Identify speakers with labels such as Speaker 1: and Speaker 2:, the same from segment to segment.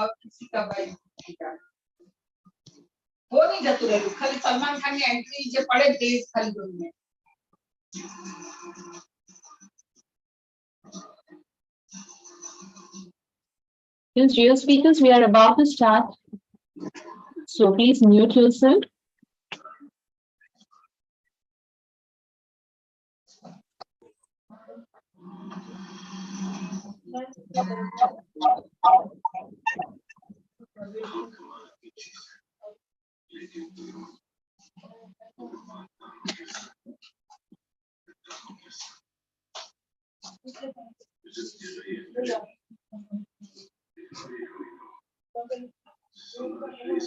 Speaker 1: किसी का भाई वो नहीं जतुरे खाली सलमान खान की एंट्री जे पड़े देश खाली दुनिया
Speaker 2: Dear speakers, we are about to start. So please mute yourself.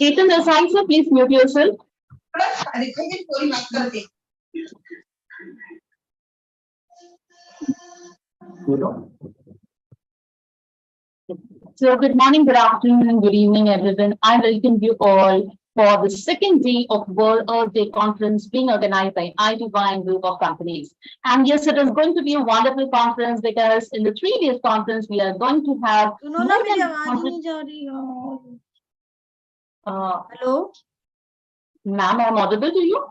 Speaker 2: Ketan Desai, sir, please mute yourself. So good morning, good afternoon, and good evening, everyone. I welcome you all for the second day of World Earth Day conference being organized by iDivine Group of Companies. And yes, it is going to be a wonderful conference because in the 3 days conference, we are going to have
Speaker 3: Hello?
Speaker 2: Ma'am, I'm audible to you?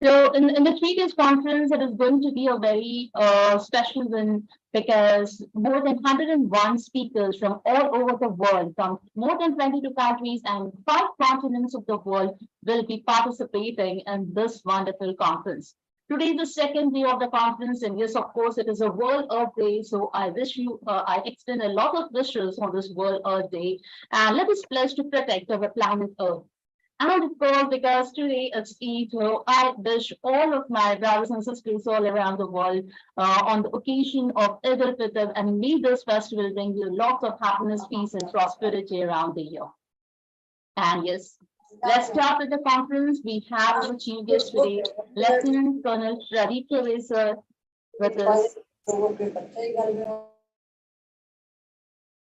Speaker 2: So in the 3 days conference, it is going to be a very special one because more than 101 speakers from all over the world, from more than 22 countries and 5 continents of the world will be participating in this wonderful conference. Today is the second day of the conference, and yes, of course, it is a World Earth Day. So I wish you, I extend a lot of wishes on this World Earth Day, and let us pledge to protect our planet Earth. And of course, because today it's Eid, so I wish all of my brothers and sisters all around the world on the occasion of Eid al-Fitr, and may this festival bring you lots of happiness, peace, and prosperity around the year. And yes, let's start with the conference. We have our chief guest today, Lieutenant Colonel Pradeep Dave, sir, with us.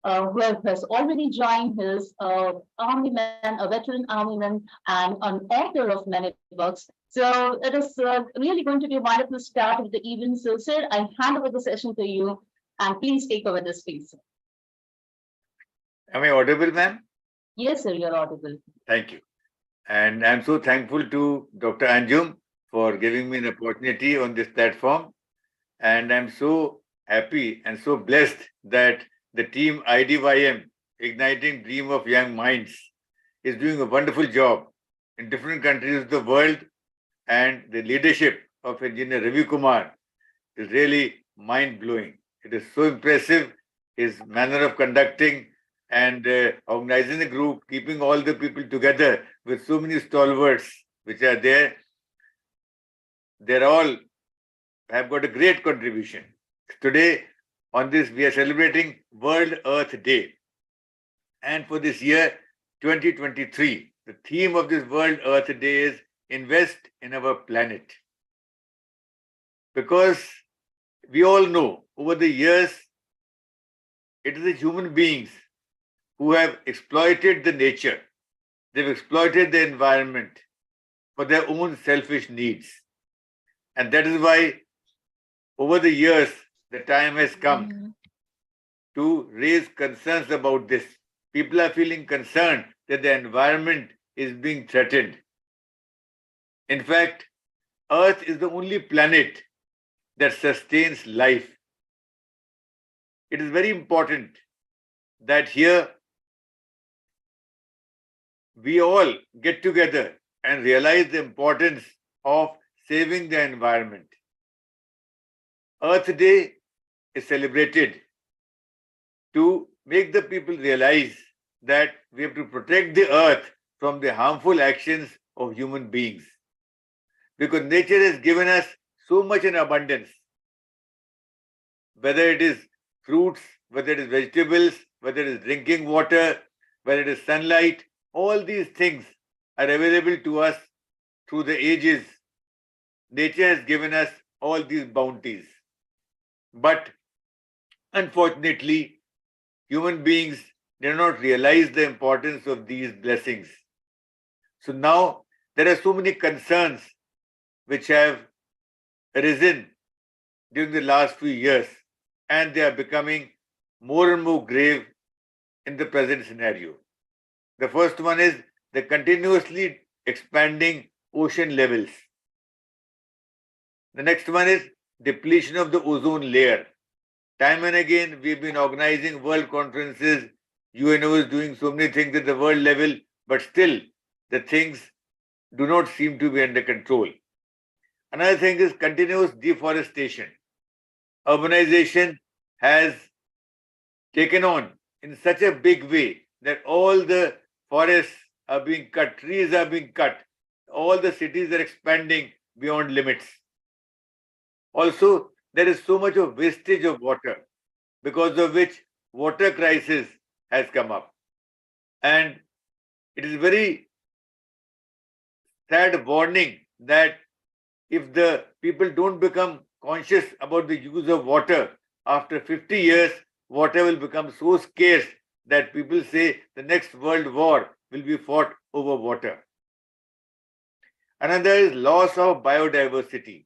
Speaker 2: Who has already joined his army man, a veteran army man, and an author of many books. So it is really going to be a wonderful start of the evening. So, sir, I hand over the session to you, and please take over this space.
Speaker 4: Am I audible, ma'am?
Speaker 2: Yes, sir, you're audible.
Speaker 4: Thank you. And I'm so thankful to Dr. Anjum for giving me an opportunity on this platform. And I'm so happy and so blessed that the team IDYM, Igniting Dream of Young Minds, is doing a wonderful job in different countries of the world. And the leadership of Engineer Ravi Kumar is really mind-blowing. It is so impressive, his manner of conducting and organizing the group, keeping all the people together with so many stalwarts which are there. They're all have got a great contribution. Today, on this, we are celebrating World Earth Day. And for this year, 2023, the theme of this World Earth Day is Invest in Our Planet. Because we all know over the years, it is the human beings who have exploited the nature. They've exploited the environment for their own selfish needs. And that is why over the years, the time has come to raise concerns about this. People are feeling concerned that the environment is being threatened. In fact, Earth is the only planet that sustains life. It is very important that here we all get together and realize the importance of saving the environment. Earth Day is celebrated to make the people realize that we have to protect the earth from the harmful actions of human beings. Because nature has given us so much in abundance. Whether it is fruits, whether it is vegetables, whether it is drinking water, whether it is sunlight, all these things are available to us through the ages. Nature has given us all these bounties. But unfortunately, human beings did not realize the importance of these blessings. So now there are so many concerns which have arisen during the last few years, and they are becoming more and more grave in the present scenario. The first one is the continuously expanding ocean levels. The next one is depletion of the ozone layer. Time and again, we've been organizing world conferences. UNO is doing so many things at the world level, but still the things do not seem to be under control. Another thing is continuous deforestation. Urbanization has taken on in such a big way that all the forests are being cut, trees are being cut, all the cities are expanding beyond limits. Also, there is so much of wastage of water, because of which water crisis has come up. And it is very sad warning that if the people don't become conscious about the use of water, after 50 years, water will become so scarce that people say the next world war will be fought over water. Another is loss of biodiversity.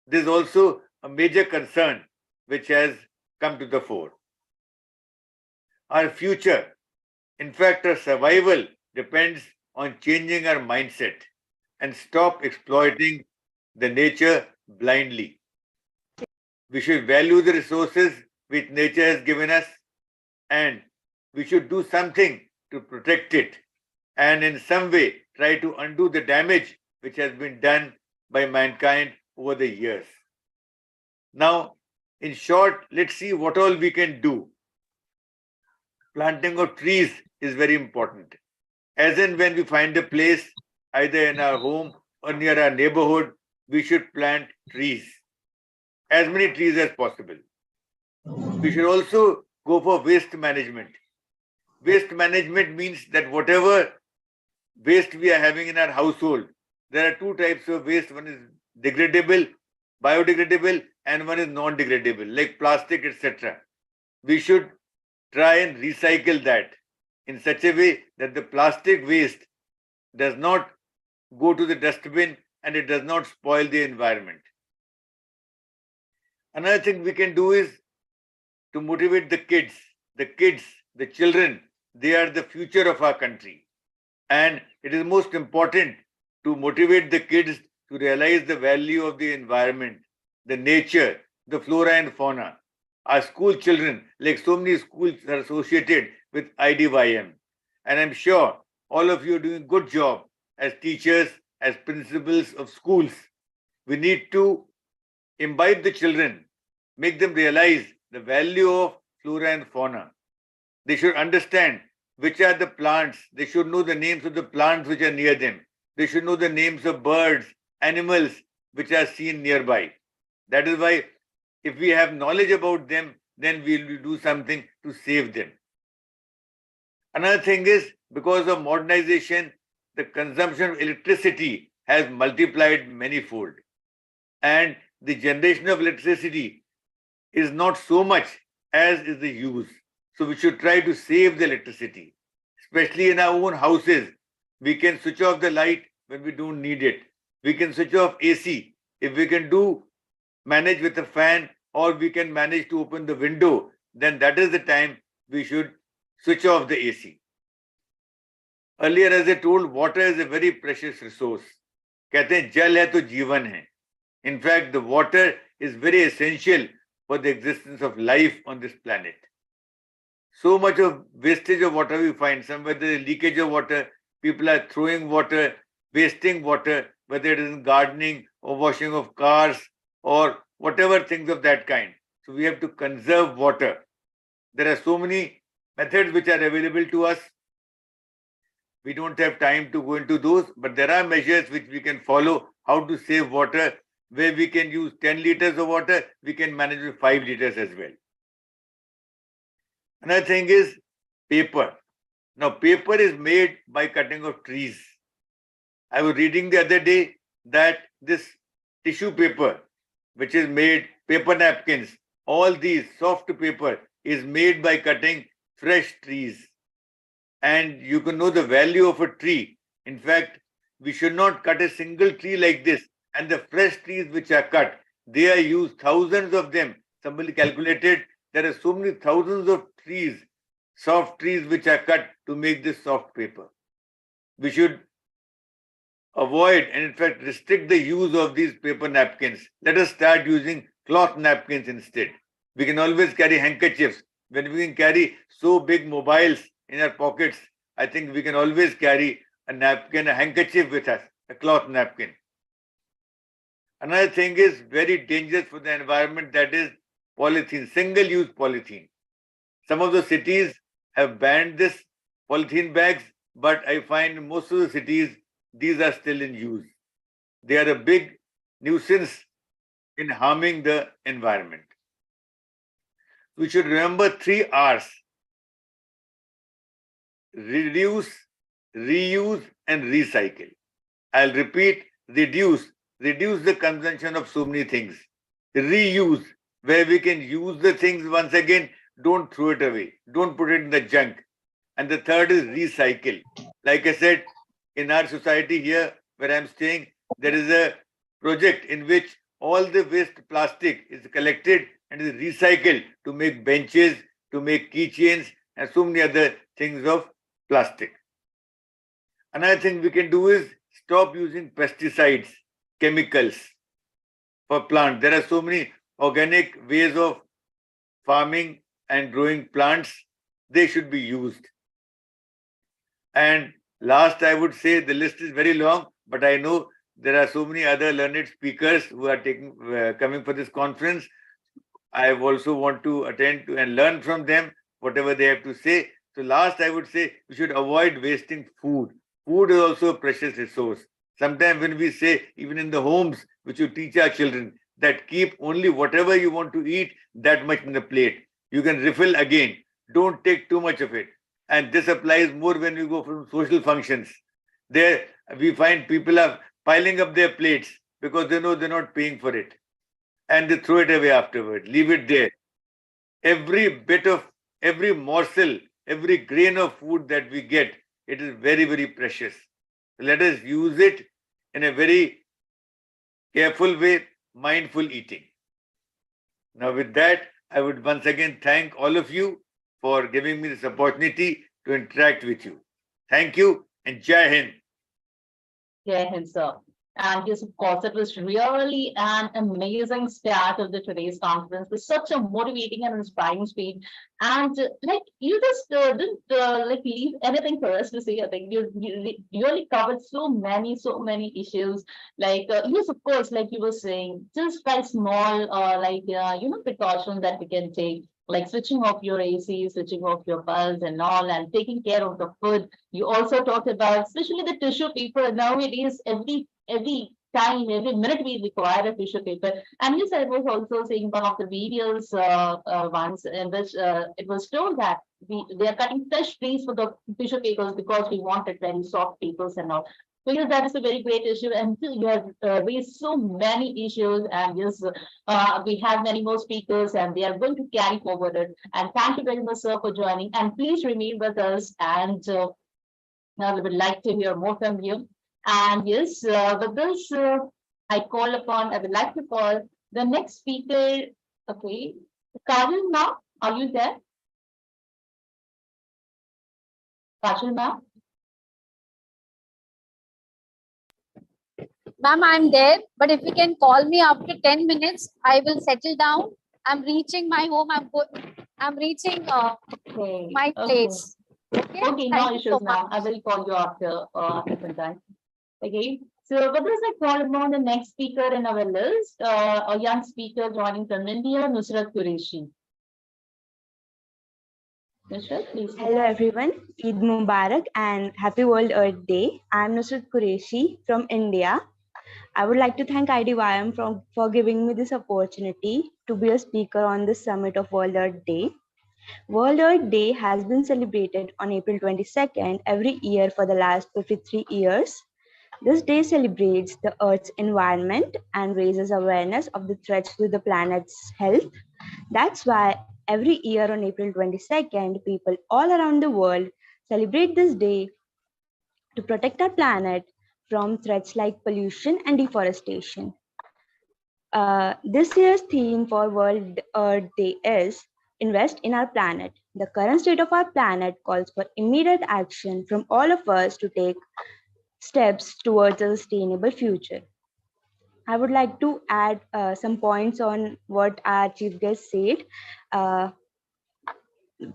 Speaker 4: This is also a major concern which has come to the fore. Our future, in fact, our survival depends on changing our mindset and stop exploiting the nature blindly. We should value the resources which nature has given us, and we should do something to protect it and in some way try to undo the damage which has been done by mankind over the years. Now, in short, let's see what all we can do. Planting of trees is very important. As and when we find a place, either in our home or near our neighborhood, we should plant trees, as many trees as possible. We should also go for waste management. Waste management means that whatever waste we are having in our household, there are two types of waste. One is degradable, biodegradable, and one is non-degradable, like plastic, etc. We should try and recycle that in such a way that the plastic waste does not go to the dustbin and it does not spoil the environment. Another thing we can do is to motivate the kids. The children, they are the future of our country. And it is most important to motivate the kids to realize the value of the environment, the nature, the flora and fauna. Our school children, like so many schools, are associated with IDYM. And I'm sure all of you are doing a good job as teachers, as principals of schools. We need to imbibe the children, make them realize the value of flora and fauna. They should understand which are the plants. They should know the names of the plants which are near them. They should know the names of birds, animals which are seen nearby. That is why if we have knowledge about them, then we will do something to save them. Another thing is, because of modernization, the consumption of electricity has multiplied manifold. And the generation of electricity is not so much as is the use. So we should try to save the electricity, especially in our own houses. We can switch off the light when we don't need it. We can switch off AC. If we can manage with a fan, or we can manage to open the window, then that is the time we should switch off the AC. Earlier, as I told, water is a very precious resource. कहते हैं जल है तो जीवन है. In fact, the water is very essential for the existence of life on this planet. So much of wastage of water we find. Somewhere there is leakage of water, people are throwing water, wasting water, whether it is in gardening or washing of cars or whatever things of that kind. So we have to conserve water. There are so many methods which are available to us. We don't have time to go into those, but there are measures which we can follow how to save water. Where we can use 10 liters of water, we can manage with 5 liters as well. Another thing is paper. Now, paper is made by cutting of trees. I was reading the other day that this tissue paper, which is made, paper napkins, all these soft paper is made by cutting fresh trees. And you can know the value of a tree. In fact, we should not cut a single tree like this and the fresh trees which are cut, they are used, thousands of them. Somebody calculated there are so many thousands of trees, soft trees which are cut to make this soft paper. We should avoid and in fact restrict the use of these paper napkins. Let us start using cloth napkins instead. We can always carry handkerchiefs. When we can carry so big mobiles in our pockets, I think we can always carry a napkin, a handkerchief with us, a cloth napkin. Another thing is very dangerous for the environment, that is polythene, single-use polythene. Some of the cities have banned this polythene bags, but I find most of the cities, these are still in use. They are a big nuisance in harming the environment. We should remember 3 R's: reduce, reuse, and recycle. I'll repeat: reduce the consumption of so many things. Reuse, where we can use the things once again, don't throw it away, don't put it in the junk. And the third is recycle. Like I said, in our society here where I'm staying, there is a project in which all the waste plastic is collected and is recycled to make benches, to make keychains, and so many other things of plastic. Another thing we can do is stop using pesticides, chemicals for plants. There are so many organic ways of farming and growing plants. They should be used. And last, I would say, the list is very long, but I know there are so many other learned speakers who are coming for this conference. I also want to attend to and learn from them whatever they have to say. So last, I would say we should avoid wasting food. Food is also a precious resource. Sometimes when we say, even in the homes, which you teach our children, that keep only whatever you want to eat, that much in the plate. You can refill again. Don't take too much of it. And this applies more when we go from social functions. There, we find people are piling up their plates because they know they're not paying for it. And they throw it away afterward, leave it there. Every bit of, every morsel, every grain of food that we get, it is very, very precious. Let us use it in a very careful way, mindful eating. Now with that, I would once again thank all of you for giving me this opportunity to interact with you. Thank you and Jai Hind.
Speaker 2: Jai Hind, sir. And yes, of course, it was really an amazing start of the today's conference with such a motivating and inspiring speech. And like you just didn't like leave anything for us to say. I think you really covered so many issues. Like yes, of course, like you were saying, just by small precautions that we can take, like switching off your AC, switching off your bulbs and all, and taking care of the food. You also talked about, especially the tissue paper. Nowadays, every time, every minute we require a tissue paper. And yes, I was also seeing one of the videos once in which it was told that they are cutting fresh trees for the tissue papers because we wanted very soft papers and all. So yes, that is a very great issue, and you have raised so many issues, and yes, we have many more speakers, and they are going to carry forward it. And thank you very much, sir, for joining. And please remain with us, and now we would like to hear more from you. And yes, with this, I would like to call the next speaker. Okay, Kajal ma'am, are you there? Kajal ma'am?
Speaker 3: Ma'am, I'm there, but if you can call me after 10 minutes, I will settle down. I'm reaching my home. I'm reaching my place.
Speaker 2: Okay, no issues, ma'am. I will call you after some time. Okay. So with this, I call upon the next speaker in our list, a young speaker joining from India, Nusrat Qureshi. Nusrat, please.
Speaker 5: Hello everyone, Eid Mubarak and Happy World Earth Day. I'm Nusrat Qureshi from India. I would like to thank IDYM for giving me this opportunity to be a speaker on this summit of World Earth Day. World Earth Day has been celebrated on April 22nd every year for the last 53 years. This day celebrates the Earth's environment and raises awareness of the threats to the planet's health. That's why every year on April 22nd, people all around the world celebrate this day to protect our planet from threats like pollution and deforestation. This year's theme for World Earth Day is Invest in Our Planet. The current state of our planet calls for immediate action from all of us to take steps towards a sustainable future. I would like to add some points on what our chief guest said. Uh,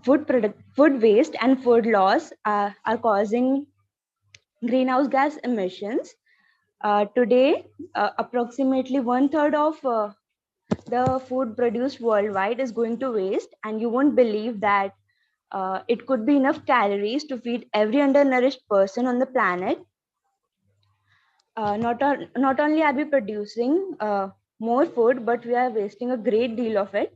Speaker 5: food waste and food loss are causing greenhouse gas emissions. Today, approximately 1/3 of the food produced worldwide is going to waste, and you won't believe that it could be enough calories to feed every undernourished person on the planet. Not only are we producing more food, but we are wasting a great deal of it.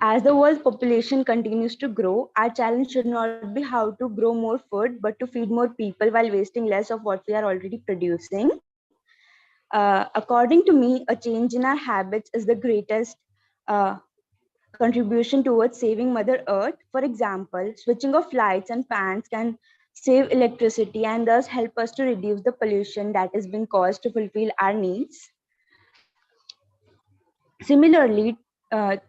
Speaker 5: As the world's population continues to grow, our challenge should not be how to grow more food, but to feed more people while wasting less of what we are already producing. According to me, a change in our habits is the greatest contribution towards saving Mother Earth. For example, switching off lights and fans can save electricity and thus help us to reduce the pollution that is being caused to fulfill our needs. Similarly,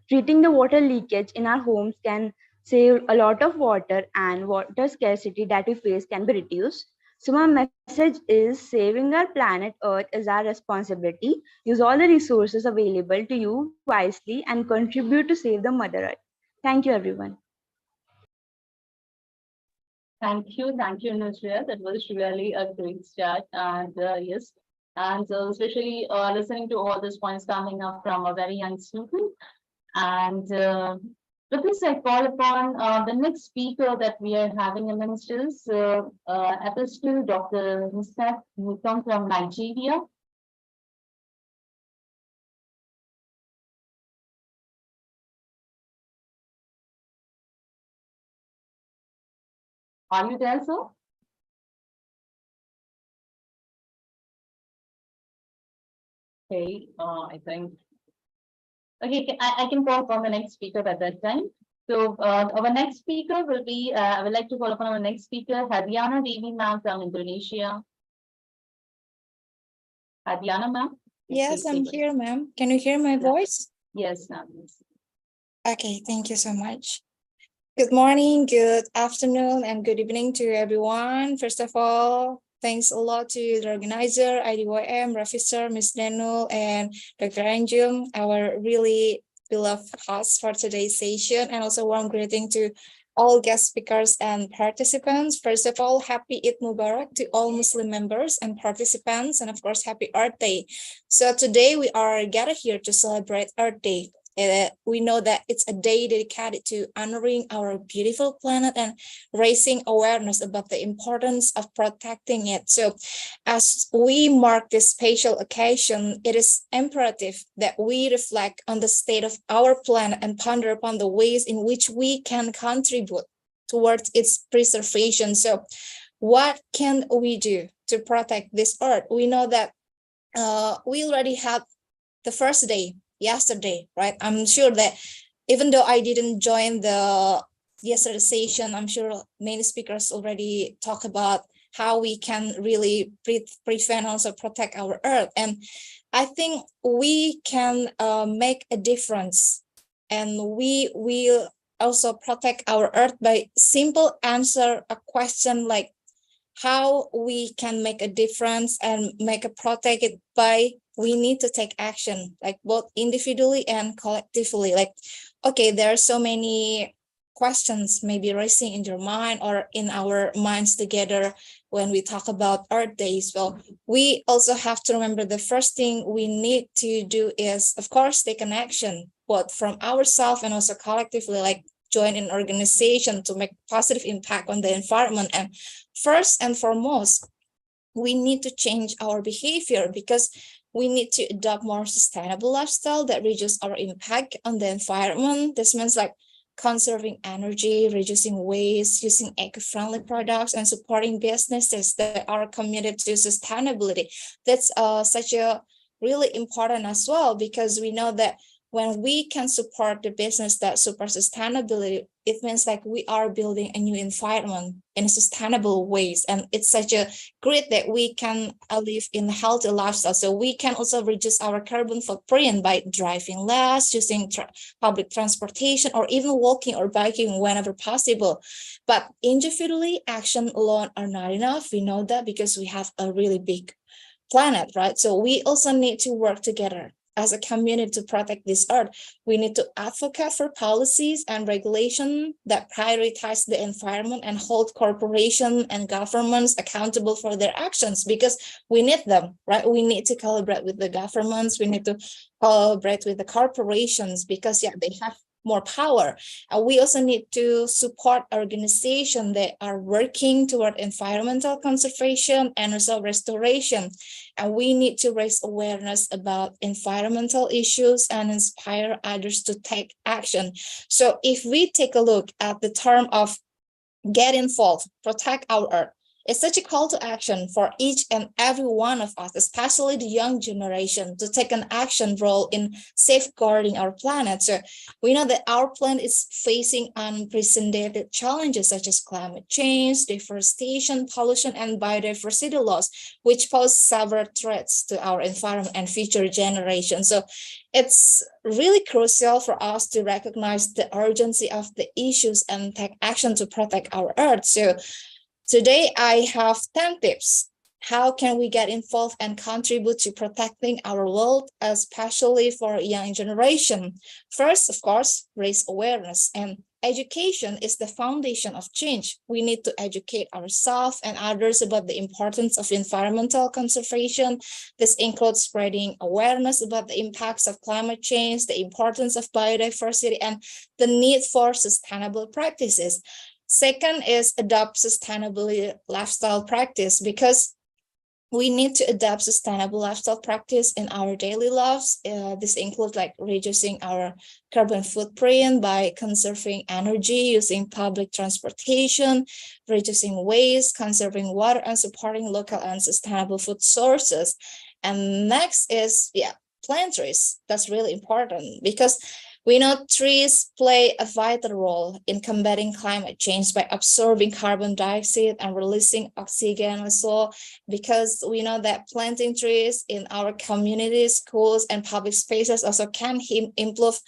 Speaker 5: treating the water leakage in our homes can save a lot of water, and water scarcity that we face can be reduced. So my message is saving our planet Earth is our responsibility. Use all the resources available to you wisely and contribute to save the Mother Earth. Thank you, everyone.
Speaker 2: Thank you, Nusrat. That was really a great start, and yes, and especially listening to all these points coming up from a very young student. And with this, I call upon the next speaker that we are having amongst us, Apostle Dr. Muscat Mutom from Nigeria. Are you there, sir? Okay, I think. Okay, I can call upon the next speaker at that time. So our next speaker will be, I would like to call upon our next speaker, Hadiana Devi ma'am from Indonesia. Hadiana ma'am?
Speaker 6: Yes, I'm here, ma'am. Can you hear my voice?
Speaker 2: Yes, ma'am.
Speaker 6: Okay, thank you so much. Good morning, good afternoon, and good evening to everyone. First of all, thanks a lot to the organizer, IDYM, Rafi sir, Ms. Danul, and Dr. Anjum, our really beloved host for today's session, and also warm greeting to all guest speakers and participants. First of all, happy Eid Mubarak to all Muslim members and participants, and of course, happy Earth Day. So today we are gathered here to celebrate Earth Day. We know that it's a day dedicated to honoring our beautiful planet and raising awareness about the importance of protecting it. So as we mark this special occasion, it is imperative that we reflect on the state of our planet and ponder upon the ways in which we can contribute towards its preservation. So what can we do to protect this earth? We know that we already had the first day yesterday, right? I'm sure that even though I didn't join the yesterday session, I'm sure many speakers already talk about how we can really prevent, also protect our earth. And I think we can make a difference, and we will also protect our earth by simple answer a question like how we can make a difference and make a protect it by we need to take action, like both individually and collectively. Like, okay, there are so many questions maybe rising in your mind or in our minds together when we talk about Earth Days. Well, we also have to remember the first thing we need to do is, of course, take an action, both from ourselves and also collectively, like join an organization to make positive impact on the environment. And first and foremost, we need to change our behavior, because we need to adopt more sustainable lifestyle that reduces our impact on the environment. This means like conserving energy, reducing waste, using eco-friendly products, and supporting businesses that are committed to sustainability. That's such a really important as well, because we know that when we can support the business that supports sustainability, it means like we are building a new environment in a sustainable ways. And it's such a great that we can live in a healthy lifestyle. So we can also reduce our carbon footprint by driving less, using public transportation, or even walking or biking whenever possible. But individually, action alone are not enough. We know that because we have a really big planet, right? So we also need to work together as a community to protect this earth. We need to advocate for policies and regulation that prioritize the environment and hold corporations and governments accountable for their actions, because we need them, right? We need to collaborate with the governments. We need to collaborate with the corporations because, yeah, they have more power. And we also need to support organizations that are working toward environmental conservation and also restoration. And we need to raise awareness about environmental issues and inspire others to take action. So if we take a look at the term of get involved, protect our earth, it's such a call to action for each and every one of us, especially the young generation, to take an action role in safeguarding our planet. So we know that our planet is facing unprecedented challenges such as climate change, deforestation, pollution, and biodiversity loss, which pose several threats to our environment and future generations. So it's really crucial for us to recognize the urgency of the issues and take action to protect our earth. So today, I have 10 tips. How can we get involved and contribute to protecting our world, especially for young generation? First, of course, raise awareness, and education is the foundation of change. We need to educate ourselves and others about the importance of environmental conservation. This includes spreading awareness about the impacts of climate change, the importance of biodiversity, and the need for sustainable practices. Second is adopt sustainability lifestyle practice, because we need to adopt sustainable lifestyle practice in our daily lives. This includes like reducing our carbon footprint by conserving energy, using public transportation, reducing waste, conserving water, and supporting local and sustainable food sources. And next is, plant trees. That's really important because we know trees play a vital role in combating climate change by absorbing carbon dioxide and releasing oxygen also, because we know that planting trees in our communities, schools, and public spaces also can improve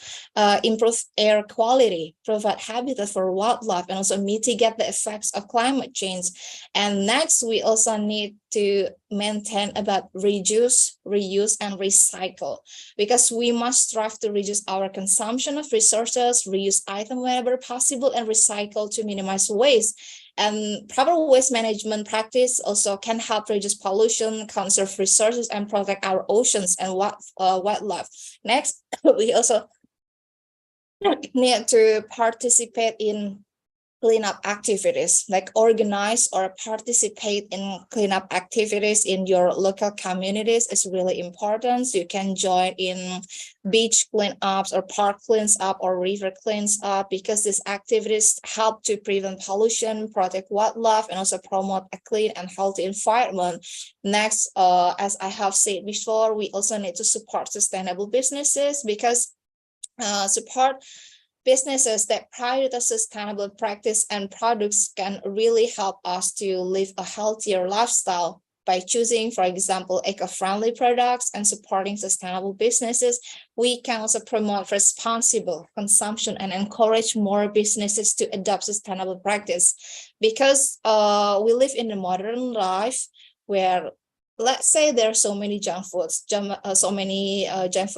Speaker 6: air quality, provide habitat for wildlife, and also mitigate the effects of climate change. And next, we also need to maintain about reduce, reuse, and recycle, because we must strive to reduce our consumption of resources, reuse items whenever possible, and recycle to minimize waste. And proper waste management practice also can help reduce pollution, conserve resources, and protect our oceans and wildlife. Next, we also need to participate in cleanup activities, like organize or participate in cleanup activities in your local communities is really important. So you can join in beach cleanups or park cleans up or river cleans up, because these activities help to prevent pollution, protect wildlife, and also promote a clean and healthy environment. Next, as I have said before, we also need to support sustainable businesses, because support businesses that prioritize sustainable practice and products can really help us to live a healthier lifestyle. By choosing, for example, eco-friendly products and supporting sustainable businesses, we can also promote responsible consumption and encourage more businesses to adopt sustainable practice. Because we live in a modern life where, let's say, there are so many junk food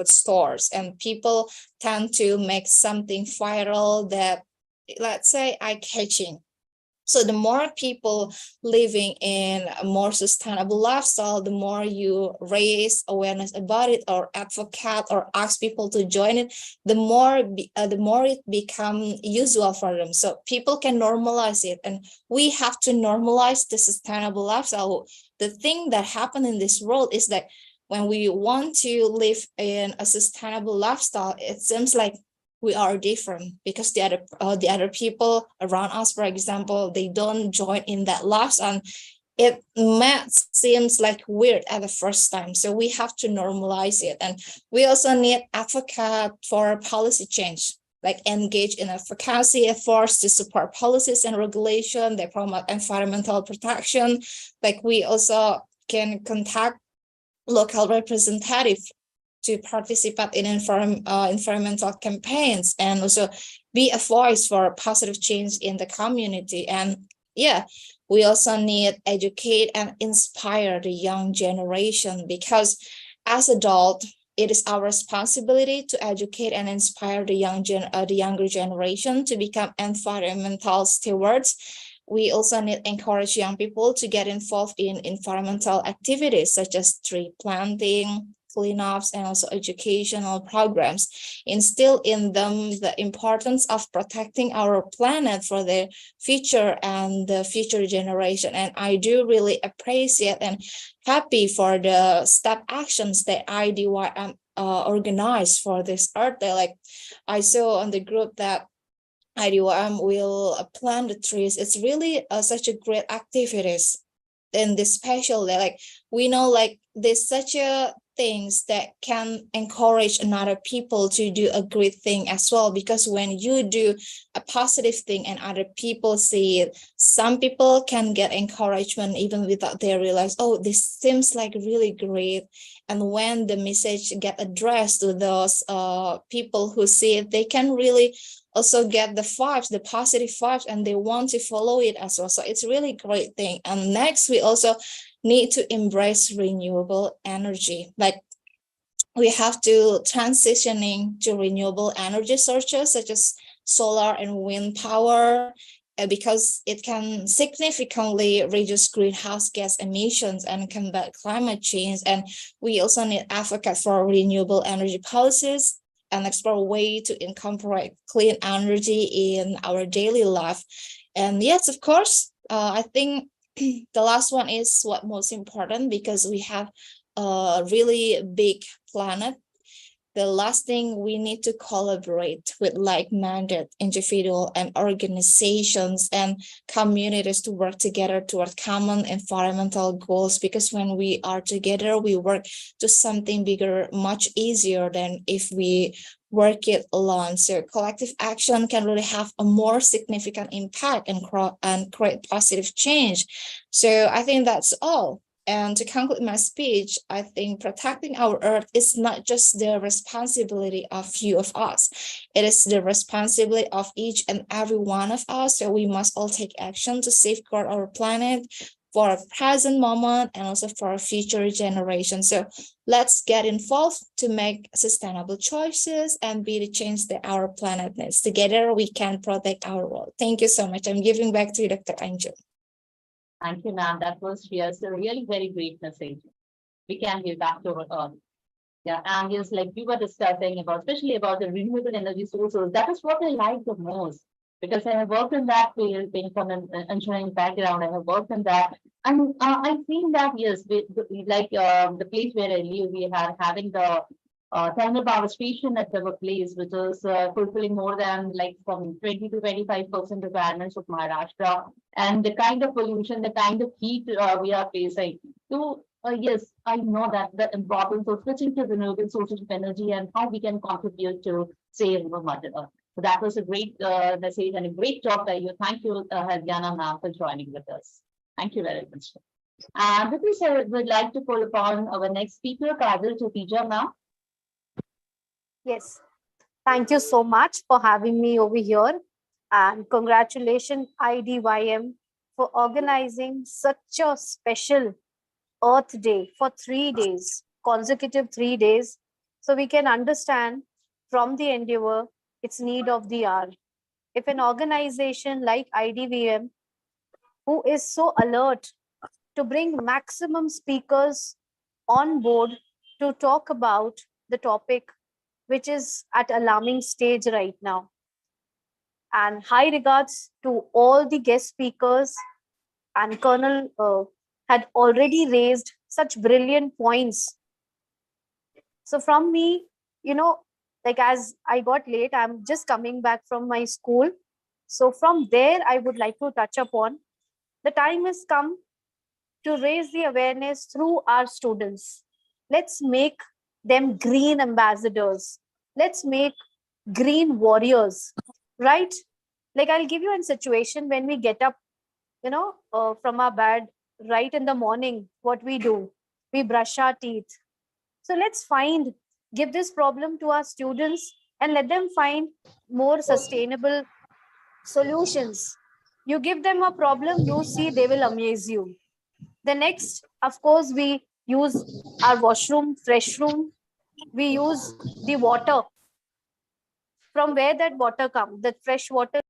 Speaker 6: stores, and people tend to make something viral that, let's say, eye-catching. So the more people living in a more sustainable lifestyle, the more you raise awareness about it or advocate or ask people to join it, the more it becomes usual for them. So people can normalize it, and we have to normalize the sustainable lifestyle. The thing that happened in this world is that when we want to live in a sustainable lifestyle, it seems like we are different, because the other people around us, for example, they don't join in that lifestyle. And it might seems like weird at the first time. So we have to normalize it. And we also need advocate for policy change, like engage in advocacy efforts to support policies and regulation that promote environmental protection. Like we also can contact local representatives to participate in environmental campaigns and also be a voice for positive change in the community. And yeah, we also need educate and inspire the young generation, because as adults, it is our responsibility to educate and inspire the younger generation to become environmental stewards. We also need to encourage young people to get involved in environmental activities such as tree planting, cleanups, and also educational programs. Instill in them the importance of protecting our planet for the future and the future generation. And I do really appreciate and happy for the step actions that IDYM organized for this Earth Day. Like I saw on the group that IDYM will plant the trees. It's really such a great activities in this special day. Like we know, like there's such a things that can encourage another people to do a great thing as well, because when you do a positive thing and other people see it, some people can get encouragement even without they realize, oh, this seems like really great. And when the message get addressed to those people who see it, they can really also get the vibes, the positive vibes, and they want to follow it as well. So it's really great thing. And next, we also need to embrace renewable energy. Like we have to transitioning to renewable energy sources such as solar and wind power, because it can significantly reduce greenhouse gas emissions and combat climate change. And we also need advocate for renewable energy policies and explore a way to incorporate clean energy in our daily life. And yes, of course, I think the last one is what most important, because we have a really big planet. The last thing, we need to collaborate with like-minded individuals and organizations and communities to work together toward common environmental goals, because when we are together, we work to something bigger much easier than if we work it alone. So collective action can really have a more significant impact and create positive change. So I think that's all. And to conclude my speech, I think protecting our Earth is not just the responsibility of few of us. It is the responsibility of each and every one of us. So we must all take action to safeguard our planet for a present moment and also for a future generation. So let's get involved to make sustainable choices and be the change that our planet needs. Together, we can protect our world. Thank you so much. I'm giving back to you, Dr. Anju.
Speaker 2: Thank you, ma'am. That was yes, a really very great message. We can give back to our Earth. Yeah, and yes, like we were discussing about, especially about the renewable energy sources, that is what I like the most, because I have worked in that field, being from an engineering background, I have worked in that. And I think that, yes, like the place where I live, we are having the thermal power station at our place, which is fulfilling more than like from 20 to 25% requirements of Maharashtra. And the kind of pollution, the kind of heat we are facing. So yes, I know that the importance of switching to renewable sources of energy and how we can contribute to save our Mother Earth. So that was a great message and a great job by you. Thank you, Hardiana ma'am, for joining with us. Thank you very much. And with this, I would like to call upon our next speaker, Kajal Chotija ma'am.
Speaker 7: Yes, thank you so much for having me over here, and congratulations IDYM for organizing such a special Earth Day for 3 days, consecutive 3 days, so we can understand from the endeavor its need of the hour. If an organization like IDYM, who is so alert to bring maximum speakers on board to talk about the topic which is at alarming stage right now. And high regards to all the guest speakers, and Colonel had already raised such brilliant points. So from me, like as I got late, I'm just coming back from my school. So from there, I would like to touch upon the time has come to raise the awareness through our students. Let's make them green ambassadors. Let's make green warriors, right? Like I'll give you a situation when we get up, from our bed right in the morning, what we do, we brush our teeth. So let's give this problem to our students and let them find more sustainable solutions. You give them a problem, you see they will amaze you. The next, of course, we use our washroom, fresh room. We use the water. From where that water comes, that fresh water.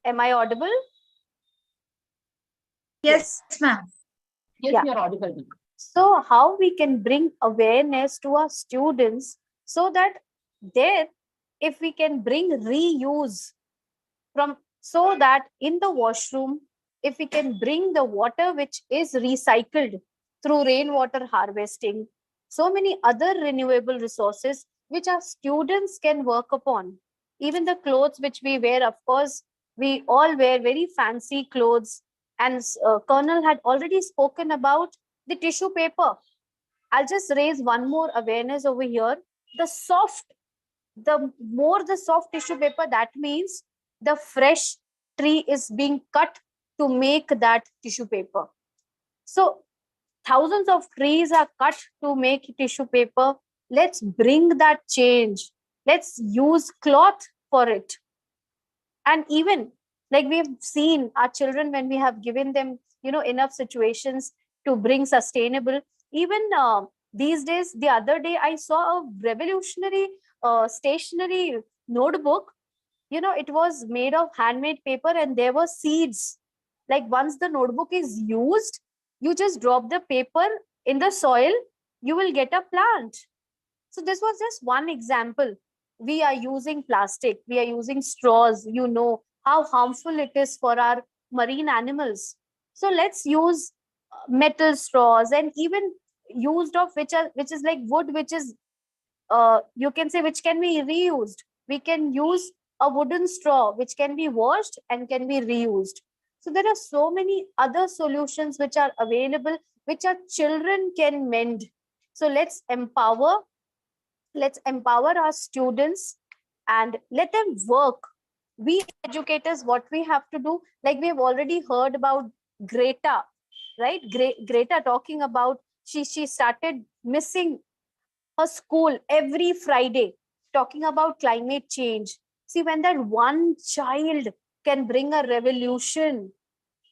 Speaker 7: Am I audible?
Speaker 6: Yes, ma'am.
Speaker 2: Yes,
Speaker 7: Yeah.
Speaker 2: you're audible.
Speaker 7: So how we can bring awareness to our students so that if we can bring reuse so that in the washroom, if we can bring the water which is recycled through rainwater harvesting, so many other renewable resources which our students can work upon. Even the clothes which we wear, of course, we all wear very fancy clothes, and Colonel had already spoken about the tissue paper. I'll just raise one more awareness over here. The more the soft tissue paper, that means the fresh tree is being cut to make that tissue paper. So thousands of trees are cut to make tissue paper. Let's bring that change. Let's use cloth for it. And even like we've seen our children, when we have given them, enough situations to bring sustainable, even these days, the other day, I saw a revolutionary stationery notebook. It was made of handmade paper and there were seeds. Like once the notebook is used, you just drop the paper in the soil, you will get a plant. So this was just one example. We are using plastic, we are using straws, how harmful it is for our marine animals. So let's use metal straws, and even used of which is like wood, which is you can say which can be reused. We can use a wooden straw which can be washed and can be reused. So there are so many other solutions which are available, which our children can mend. So let's empower our students and let them work. We educators, what we have to do, like we've already heard about Greta, right? Greta talking about she started missing her school every Friday, talking about climate change. See, when that one child can bring a revolution.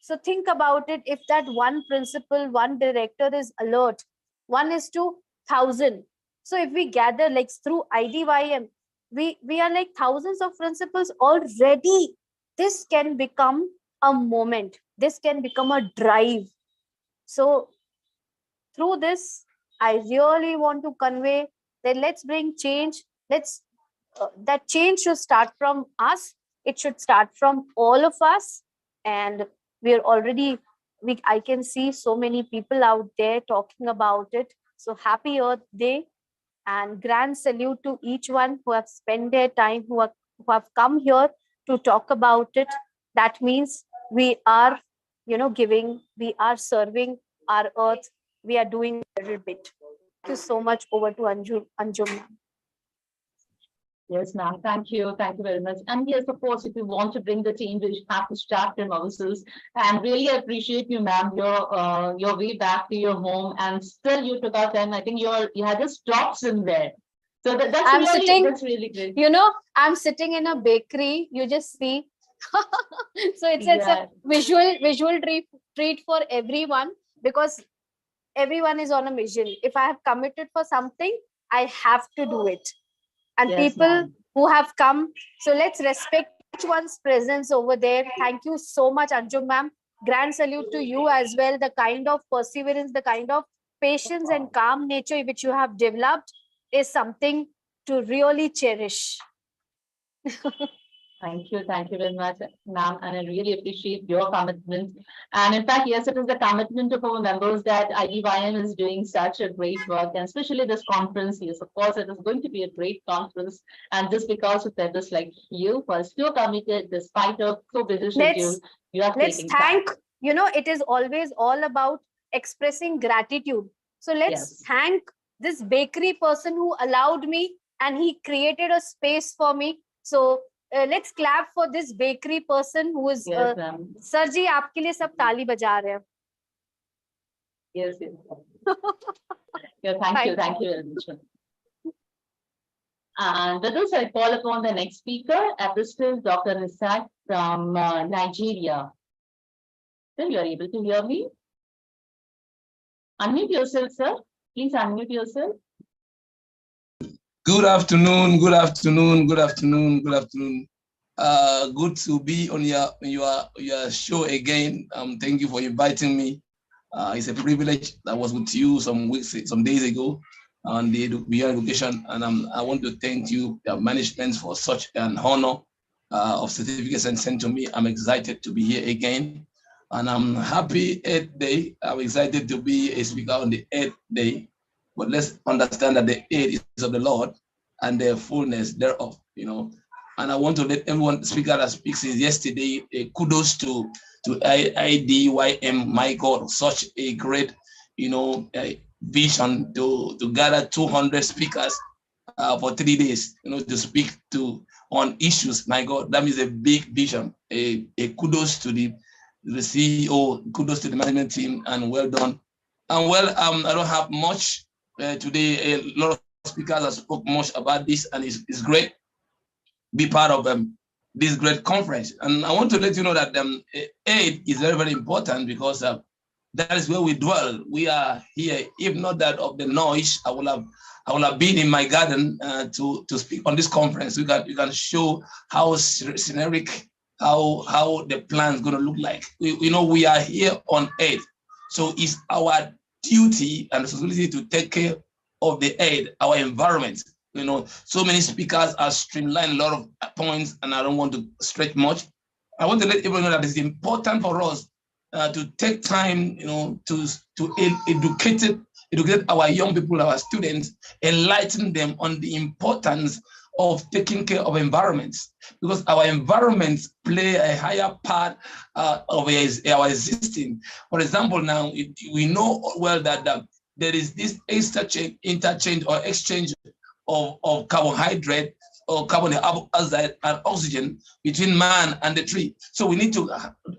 Speaker 7: So think about it. If that one principal, one director is alert, 1:1,000. So if we gather like through IDYM, we are like thousands of principals already. This can become a moment. This can become a drive. So through this, I really want to convey that let's bring change. That change should start from us. It should start from all of us. And I can see so many people out there talking about it. So happy Earth Day, and grand salute to each one who have spent their time, who have come here to talk about it. That means we are, we are serving our earth. We are doing a little bit. Thank you so much. Over to Anjum.
Speaker 2: Yes, ma'am. Thank you. Thank you very much. And yes, of course, if you want to bring the change, we have to start from ourselves. And really appreciate you, ma'am, your way back to your home, and still you took out time. I think you had the stops in there. So that's really great.
Speaker 7: I'm sitting in a bakery. You just see. So it's a visual treat for everyone, because everyone is on a mission. If I have committed for something, I have to do it. And
Speaker 2: Yes,
Speaker 7: people who have come, so let's respect each one's presence over there. Thank you so much, Anjum ma'am. Grand salute to you as well. The kind of perseverance, the kind of patience and calm nature which you have developed is something to really cherish.
Speaker 2: Thank you very much, ma'am, and I really appreciate your commitment. And in fact, yes, it is the commitment of our members that IDYM is doing such a great work, and especially this conference. Yes, of course, it is going to be a great conference, and just because of members like you, who are still committed despite of so busy schedule, you are
Speaker 7: Let's
Speaker 2: taking time.
Speaker 7: thank, you know, it is always all about expressing gratitude. So let's
Speaker 2: Yes.
Speaker 7: thank this bakery person who allowed me and he created a space for me. So let's clap for this bakery person who is
Speaker 2: Yes, ma'am.
Speaker 7: Sir ji आपके लिए सब ताली बजा रहे हैं.
Speaker 2: Yes, yes. Yeah, thank you very much. And with this, I call upon the next speaker, Apostle Dr. Nisat from Nigeria. Sir, you are able to hear me? Unmute yourself, sir. Please unmute yourself.
Speaker 8: Good afternoon, good afternoon, good afternoon, good afternoon. Good to be on your show again. Thank you for inviting me. It's a privilege. I was with you some days ago on the Beyond Education, and I want to thank you, the management, for such an honor of certificates and sent to me. I'm excited to be here again, and I'm happy 8th day. I'm excited to be a speaker on the 8th day. But let's understand that the 8th is of the Lord and the fullness thereof, you know. And I want to let everyone, speaker that speaks yesterday, kudos to IDYM, my God, such a great, you know, vision to gather 200 speakers for 3 days, you know, to speak on issues. My God, that is a big vision. A kudos to the CEO, kudos to the management team, and well done. And well, I don't have much today. A lot of speakers have spoke much about this, and it's great be part of this great conference. And I want to let you know that aid is very, very important, because that is where we dwell. We are here. If not that of the noise, I will have been in my garden to speak on this conference. You can show how scenic, how the plan is going to look like. We know we are here on aid, so it's our duty and responsibility to take care of the aid, our environment. You know, so many speakers are streamlined a lot of points, and I don't want to stretch much. I want to let everyone know that it's important for us to take time, you know, to educate our young people, our students, enlighten them on the importance of taking care of environments, because our environments play a higher part of our existing. For example, now we know well that there is this interchange or exchange of carbohydrate or carbon dioxide and oxygen between man and the tree. So we need to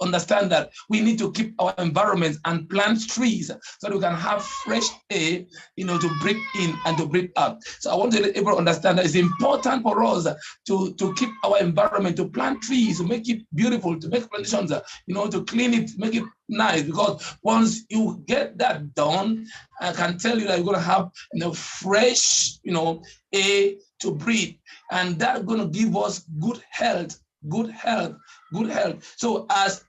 Speaker 8: understand that we need to keep our environment and plant trees so that we can have fresh air, you know, to breathe in and to breathe out. So I want to let everyone understand that it's important for us to keep our environment, to plant trees, to make it beautiful, to make plantations, you know, to clean it, make it nice. Because once you get that done, I can tell you that you're going to have, you know, fresh, you know, air to breathe, and that's going to give us good health. So as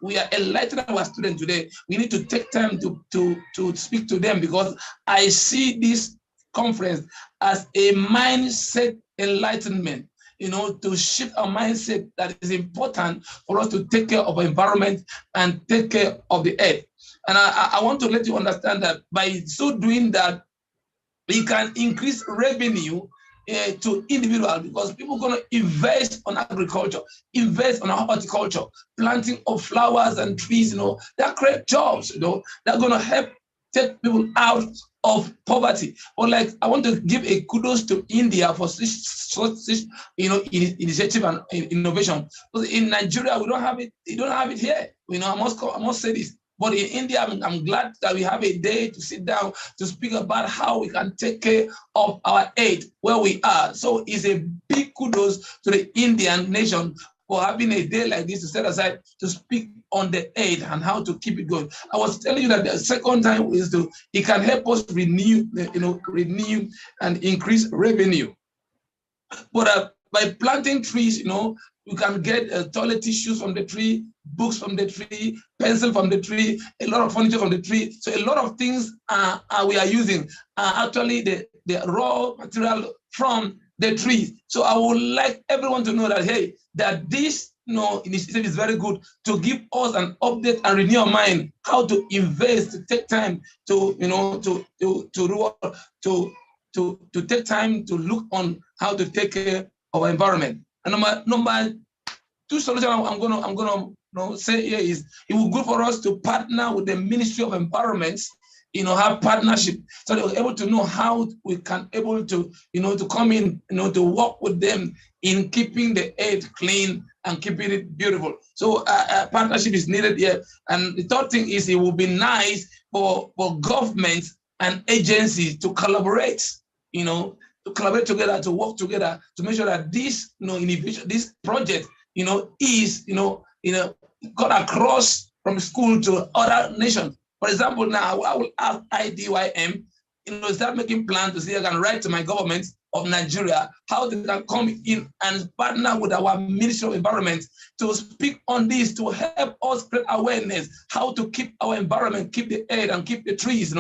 Speaker 8: we are enlightening our students today, we need to take time to speak to them, because I see this conference as a mindset enlightenment, you know, to shift our mindset that is important for us to take care of our environment and take care of the earth. And I want to let you understand that by so doing that, we can increase revenue to individuals, because people are going to invest on agriculture, invest on horticulture, planting of flowers and trees, you know, that create jobs, you know, they're going to help take people out of poverty. Or like, I want to give a kudos to India for such you know, initiative and innovation. Because in Nigeria, we don't have it. You don't have it here. You know, I must say this. But in India, I'm glad that we have a day to sit down to speak about how we can take care of our aid where we are. So it's a big kudos to the Indian nation for having a day like this to set aside to speak on the aid and how to keep it going. I was telling you that the second time is it can help us renew and increase revenue. But by planting trees, you know, you can get toilet tissues from the tree, books from the tree, pencil from the tree, a lot of furniture from the tree. So a lot of things we are using are actually the raw material from the trees. So I would like everyone to know that, hey, that this initiative is very good to give us an update and renew our mind how to invest, to take time to take time to look on how to take care of our environment. And number two solution I'm gonna say here is it will be good for us to partner with the Ministry of Environment, have partnership, so they're able to know how we can able to, to come in, to work with them in keeping the earth clean and keeping it beautiful. So partnership is needed here. And the third thing is it would be nice for governments and agencies to collaborate, to collaborate together, to work together, to make sure that this, innovation, this project, is, got across from school to other nations. For example, now I will ask IDYM, start making plans to see I can write to my government of Nigeria how they can come in and partner with our Ministry of Environment to speak on this, to help us spread awareness how to keep our environment, keep the air and keep the trees,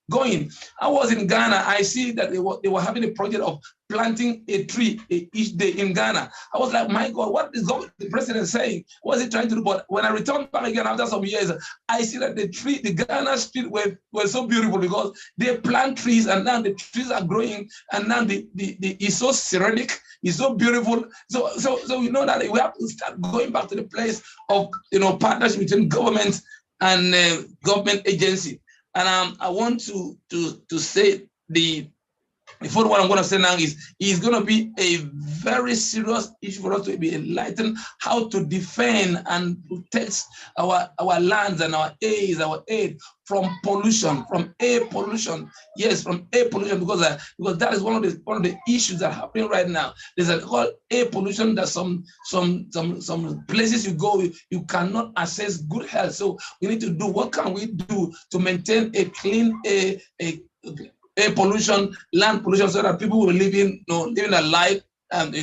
Speaker 8: going. I was in Ghana. I see that they were having a project of planting a tree each day in Ghana. I was like, my God, what is the president saying? What is he trying to do? But when I returned back again after some years, I see that the Ghana street were so beautiful because they plant trees and now the trees are growing and now it's so serenic, it's so beautiful. So we know that we have to start going back to the place of partnership between government and government agency. And I want to say the fourth one I'm going to say now is going to be a very serious issue for us to be enlightened how to defend and protect our lands and our aid from pollution, from air pollution. Yes, from air pollution, because that is one of the issues that are happening right now. There's a called air pollution that some places you go, you cannot access good health. So we need to do, what can we do to maintain a clean air pollution, land pollution, so that people will living a life and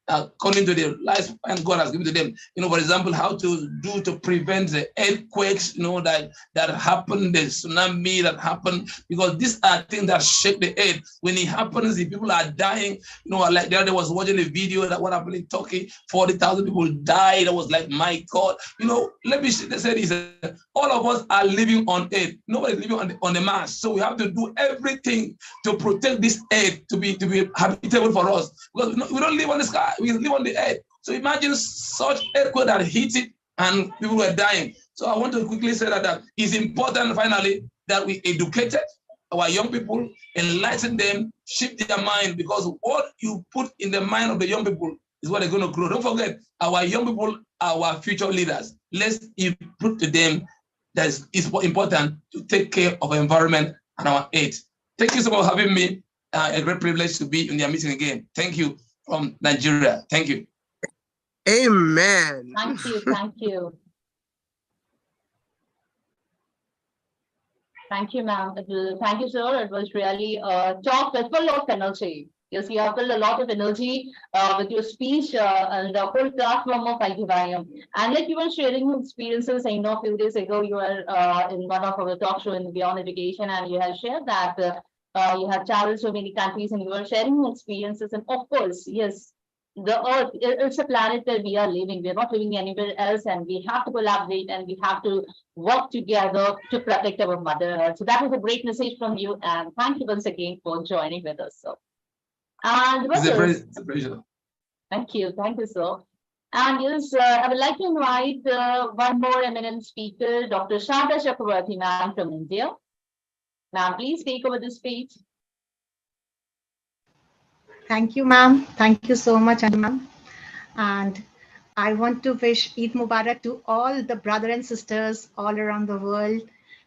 Speaker 8: according to the lifespan God has given to them. For example, how to prevent the earthquakes, that happen, the tsunami that happen, because these are things that shake the earth. When it happens, the people are dying. Like the other day I was watching a video that what happened in Turkey, 40,000 people died. I was like, my God. Let me say this: all of us are living on earth. Nobody's living on the Mars. So we have to do everything to protect this earth to be habitable for us, because we don't live on the sky. We live on the earth. So imagine such earthquake that hit it and people were dying. So I want to quickly say that it's important, finally, that we educated our young people, enlighten them, shift their mind, because what you put in the mind of the young people is what they're going to grow. Don't forget, our young people are our future leaders. Let's put to them that it's important to take care of our environment and our earth. Thank you so much for having me. A great privilege to be in your meeting again. Thank you from Nigeria. Thank you.
Speaker 9: Amen.
Speaker 2: Thank you. Thank you. Thank you, ma'am. Thank you, sir. It was really a talk that's full of energy. Yes, you have filled a lot of energy with your speech and the whole platform of IDYM. And like you were sharing experiences, I know a few days ago you were in one of our talk show in Beyond Education, and you have shared that you have traveled so many countries and you were sharing your experiences. And of course, yes, the Earth, it's a planet where we are living. We're not living anywhere else, and we have to collaborate and we have to work together to protect our Mother Earth. So that was a great message from you, and thank you once again for joining with us. So, and
Speaker 8: it's a pleasure.
Speaker 2: Thank you, sir. And yes, I would like to invite one more eminent speaker, Dr. Shanta Chakravarti, ma'am, from India. Ma'am, please take over the speech.
Speaker 10: Thank you, ma'am. Thank you so much, ma'am. And I want to wish Eid Mubarak to all the brothers and sisters all around the world.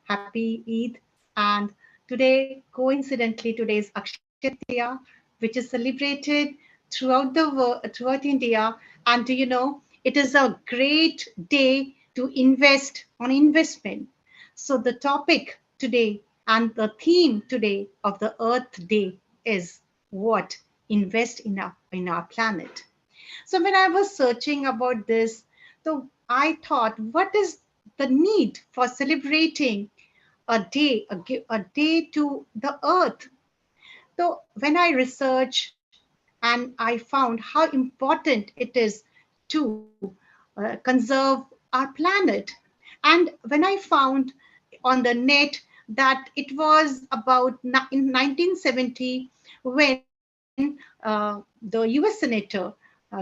Speaker 10: Happy Eid. And today, coincidentally, today is Akshaya Tritiya, which is celebrated throughout the world, throughout India. And do you know, it is a great day to invest on investment. So the topic today and the theme today of the Earth Day is what? Invest in our planet. So when I was searching about this, so I thought, what is the need for celebrating a day to the Earth? So when I researched and I found how important it is to conserve our planet. And when I found on the net that it was about in 1970 when the US Senator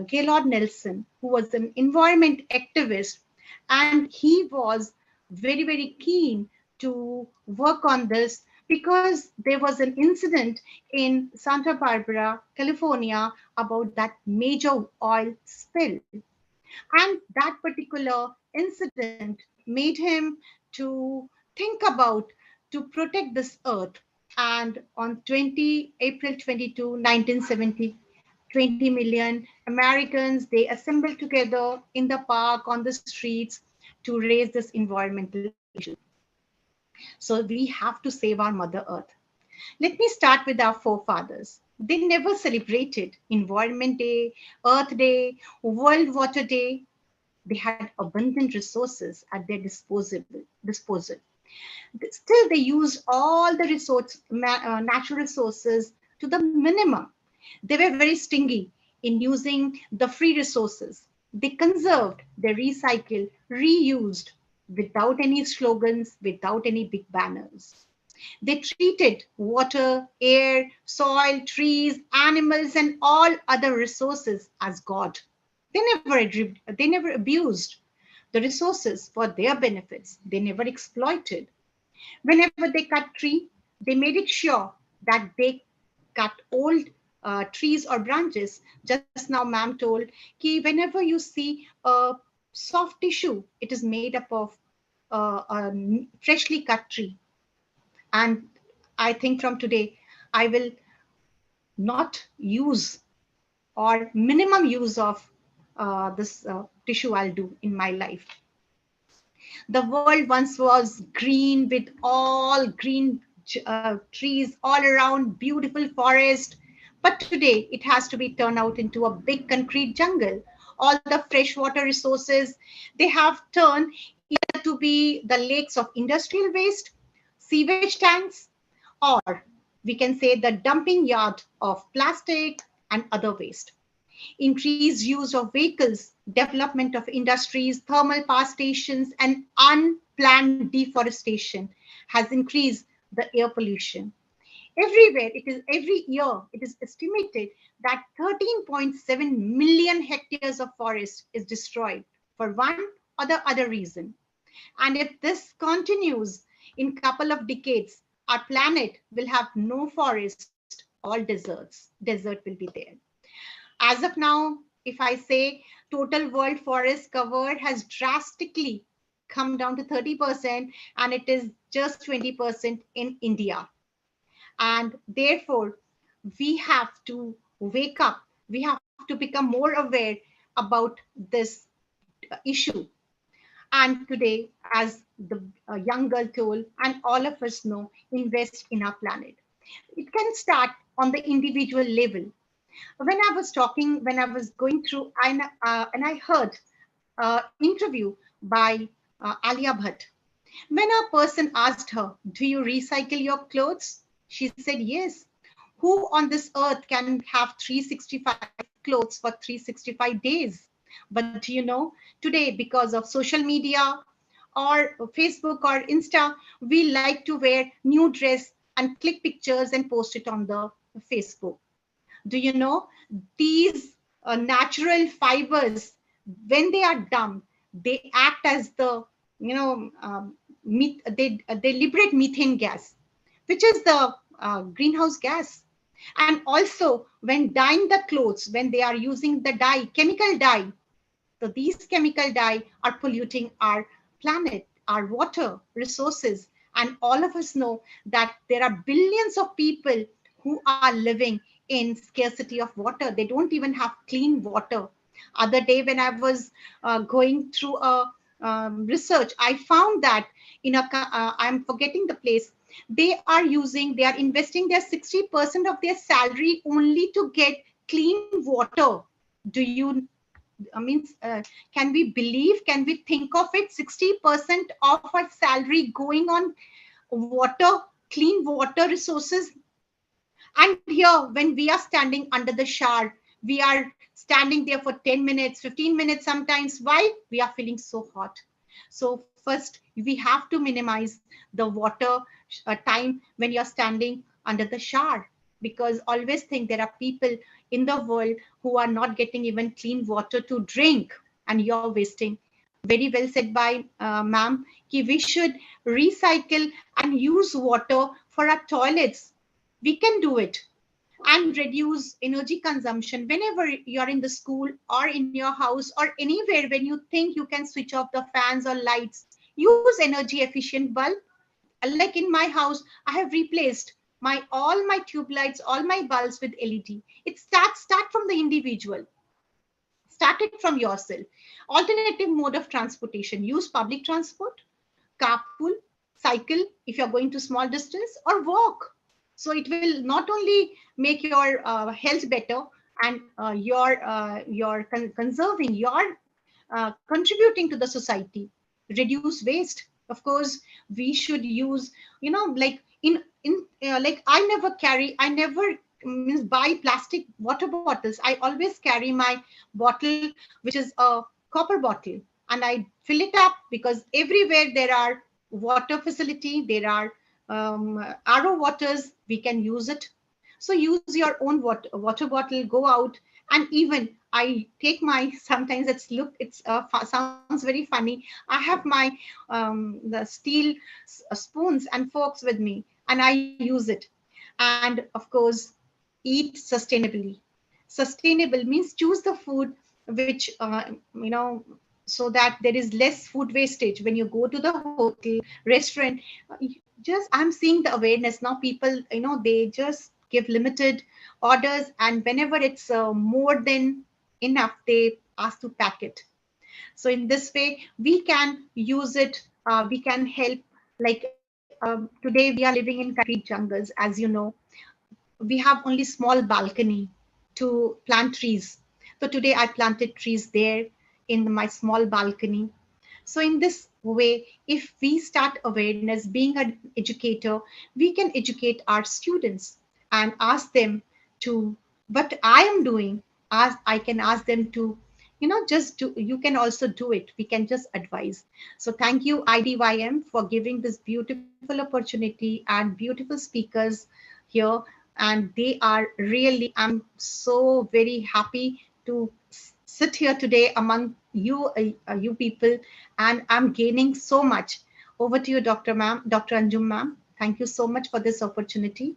Speaker 10: Gaylord Nelson, who was an environment activist, and he was very, very keen to work on this because there was an incident in Santa Barbara, California, about that major oil spill. And that particular incident made him to think about to protect this earth. And on April 22, 1970, 20 million Americans, they assembled together in the park, on the streets to raise this environmental issue. So we have to save our Mother Earth. Let me start with our forefathers. They never celebrated Environment Day, Earth Day, World Water Day. They had abundant resources at their disposal. Still, they used all the natural resources to the minimum. They were very stingy in using the free resources. They conserved, they recycled, reused without any slogans, without any big banners. They treated water, air, soil, trees, animals, and all other resources as God. They never abused the resources for their benefits. They never exploited. Whenever they cut tree, they made it sure that they cut old trees or branches. Just now, ma'am told, ki whenever you see a soft tissue, it is made up of a freshly cut tree. And I think from today, I will not use or minimum use of this tissue I'll do in my life. The world once was green with all green trees all around, beautiful forest. But today it has to be turned out into a big concrete jungle. All the freshwater resources, they have turned either to be the lakes of industrial waste, sewage tanks, or we can say the dumping yard of plastic and other waste. Increased use of vehicles, development of industries, thermal power stations, and unplanned deforestation has increased the air pollution. Everywhere, every year, it is estimated that 13.7 million hectares of forest is destroyed for one or the other reason. And if this continues in a couple of decades, our planet will have no forest, all deserts. Desert will be there. As of now, if I say total world forest covered has drastically come down to 30%, and it is just 20% in India. And therefore, we have to wake up. We have to become more aware about this issue. And today, as the young girl told, and all of us know, invest in our planet. It can start on the individual level. When I was going through, and I heard an interview by Alia Bhatt. When a person asked her, do you recycle your clothes? She said, yes. Who on this earth can have 365 clothes for 365 days? But do you know, today, because of social media or Facebook or Insta, we like to wear new dress and click pictures and post it on the Facebook. Do you know, these natural fibers, when they are dumped, they act as the, they liberate methane gas, which is the greenhouse gas. And also when dyeing the clothes, when they are using the dye, chemical dye, so these chemical dye are polluting our planet, our water resources. And all of us know that there are billions of people who are living in scarcity of water. They don't even have clean water. Other day when I was going through a research, I found that in I'm forgetting the place, they are investing their 60% of their salary only to get clean water. Do you, can we believe, can we think of it, 60% of our salary going on water, clean water resources? And here, when we are standing under the shower, we are standing there for 10 minutes, 15 minutes sometimes. Why? We are feeling so hot. So first, we have to minimize the water time when you're standing under the shower, because always think there are people in the world who are not getting even clean water to drink, and you're wasting. Very well said by ma'am, ki we should recycle and use water for our toilets. We can do it and reduce energy consumption whenever you're in the school or in your house or anywhere. When you think you can switch off the fans or lights, use energy efficient bulb. Like in my house, I have replaced all my tube lights, all my bulbs with LED. It start from the individual. Start it from yourself. Alternative mode of transportation: use public transport, carpool, cycle if you're going to small distance, or walk. So it will not only make your health better, and you're conserving, you're contributing to the society. Reduce waste. Of course, we should use, like like I never means buy plastic water bottles. I always carry my bottle, which is a copper bottle, and I fill it up, because everywhere there are water facility, there are RO waters, we can use it. So use your own water bottle, go out. And even I take my, sometimes it's sounds very funny, I have my the steel spoons and forks with me, and I use it. And of course, eat sustainably. Sustainable means choose the food which so that there is less food wastage when you go to the hotel, restaurant. Just I'm seeing the awareness now. People, they just give limited orders, and whenever it's more than enough, they ask to pack it. So in this way, we can use it. We can help. Like today, we are living in concrete jungles, as you know. We have only small balcony to plant trees. So today I planted trees there in my small balcony. So in this way, if we start awareness, being an educator, we can educate our students and ask them to what I am doing. I can ask them to, just do. You can also do it. We can just advise. So thank you, IDYM, for giving this beautiful opportunity and beautiful speakers here. And they are really, I'm so very happy to sit here today among you, you people, and I'm gaining so much. Over to you, Dr. Anjum ma'am. Thank you so much for this opportunity.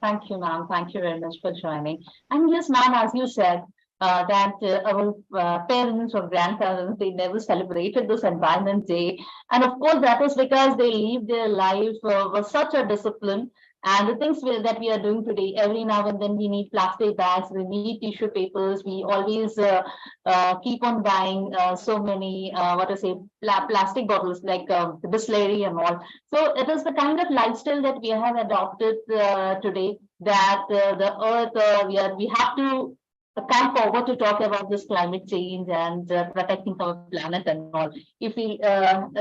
Speaker 2: Thank you, ma'am. Thank you very much for joining. And yes, ma'am, as you said, that our parents or grandparents, they never celebrated this Environment Day. And of course, that is because they lived their life with such a discipline. And the things that we are doing today, every now and then we need plastic bags, we need tissue papers, we always keep on buying so many, plastic bottles like the Bisleri and all. So it is the kind of lifestyle that we have adopted today, that the earth, we have to come forward to talk about this climate change and protecting our planet and all. If we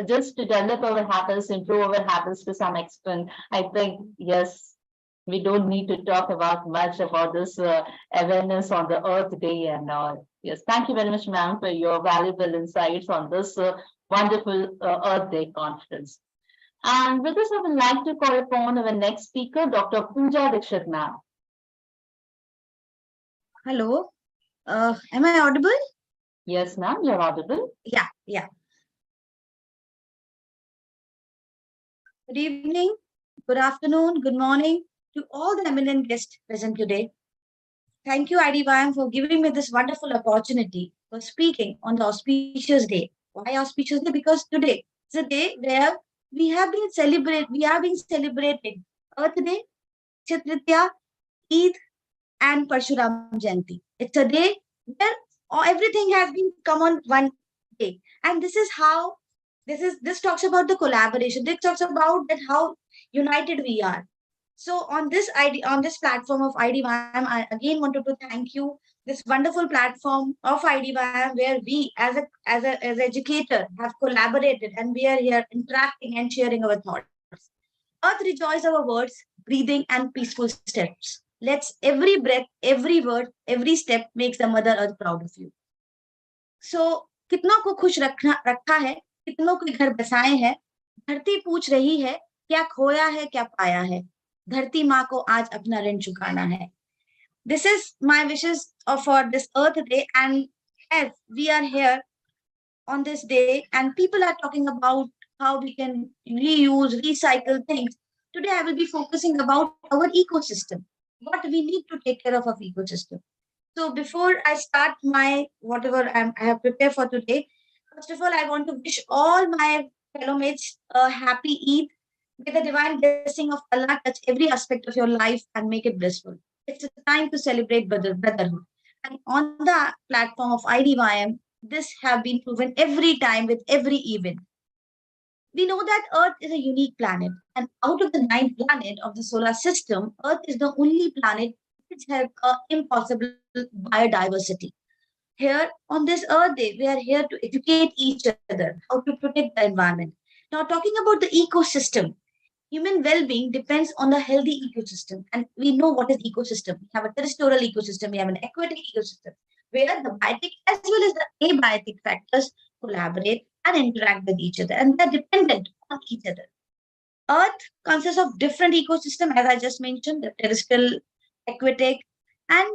Speaker 2: just to develop our habits, improve our habits to some extent, I think, yes, we don't need to talk about much about this awareness on the Earth Day and all. Yes, thank you very much, ma'am, for your valuable insights on this wonderful Earth Day conference. And with this, I would like to call upon our next speaker, Dr. Pooja Dikshit, ma'am.
Speaker 11: Hello, am I audible?
Speaker 2: Yes, ma'am, you're audible.
Speaker 11: Yeah. Good evening, good afternoon, good morning to all the eminent guests present today. Thank you, IDYM, for giving me this wonderful opportunity for speaking on the auspicious day. Why auspicious day? Because today is a day where we are being celebrating Earth Day, Chitritya, Eid, and Parshuram Jayanti. It's a day where everything has been come on one day, and this is how this talks about the collaboration. This talks about that how united we are. So on this platform of IDYM, I again wanted to thank you. This wonderful platform of IDYM, where we as educator have collaborated, and we are here interacting and sharing our thoughts. Earth rejoice our words, breathing, and peaceful steps. Let's every breath, every word, every step makes the Mother Earth proud of you. So, कितनों को खुश रखा है, कितनों के घर बसाए हैं, धरती पूछ रही है, क्या खोया है, क्या पाया है, धरती माँ को आज अपना ऋण चुकाना है. This is my wishes for this Earth Day, and as we are here on this day and people are talking about how we can reuse, recycle things, today I will be focusing about our ecosystem, what we need to take care of our ecosystem. So before I start my whatever I have prepared for today, first of all, I want to wish all my fellow mates a happy Eid. May the divine blessing of Allah touch every aspect of your life and make it blissful. It's a time to celebrate brotherhood. And on the platform of IDYM, this have been proven every time with every event. We know that Earth is a unique planet, and out of the 9 planets of the solar system, Earth is the only planet which has impossible biodiversity. Here on this Earth Day, we are here to educate each other how to protect the environment. Now, talking about the ecosystem, human well-being depends on the healthy ecosystem, and we know what is ecosystem. We have a terrestrial ecosystem, we have an aquatic ecosystem, where the biotic as well as the abiotic factors collaborate and interact with each other, and they're dependent on each other. Earth consists of different ecosystems, as I just mentioned, the terrestrial, aquatic, and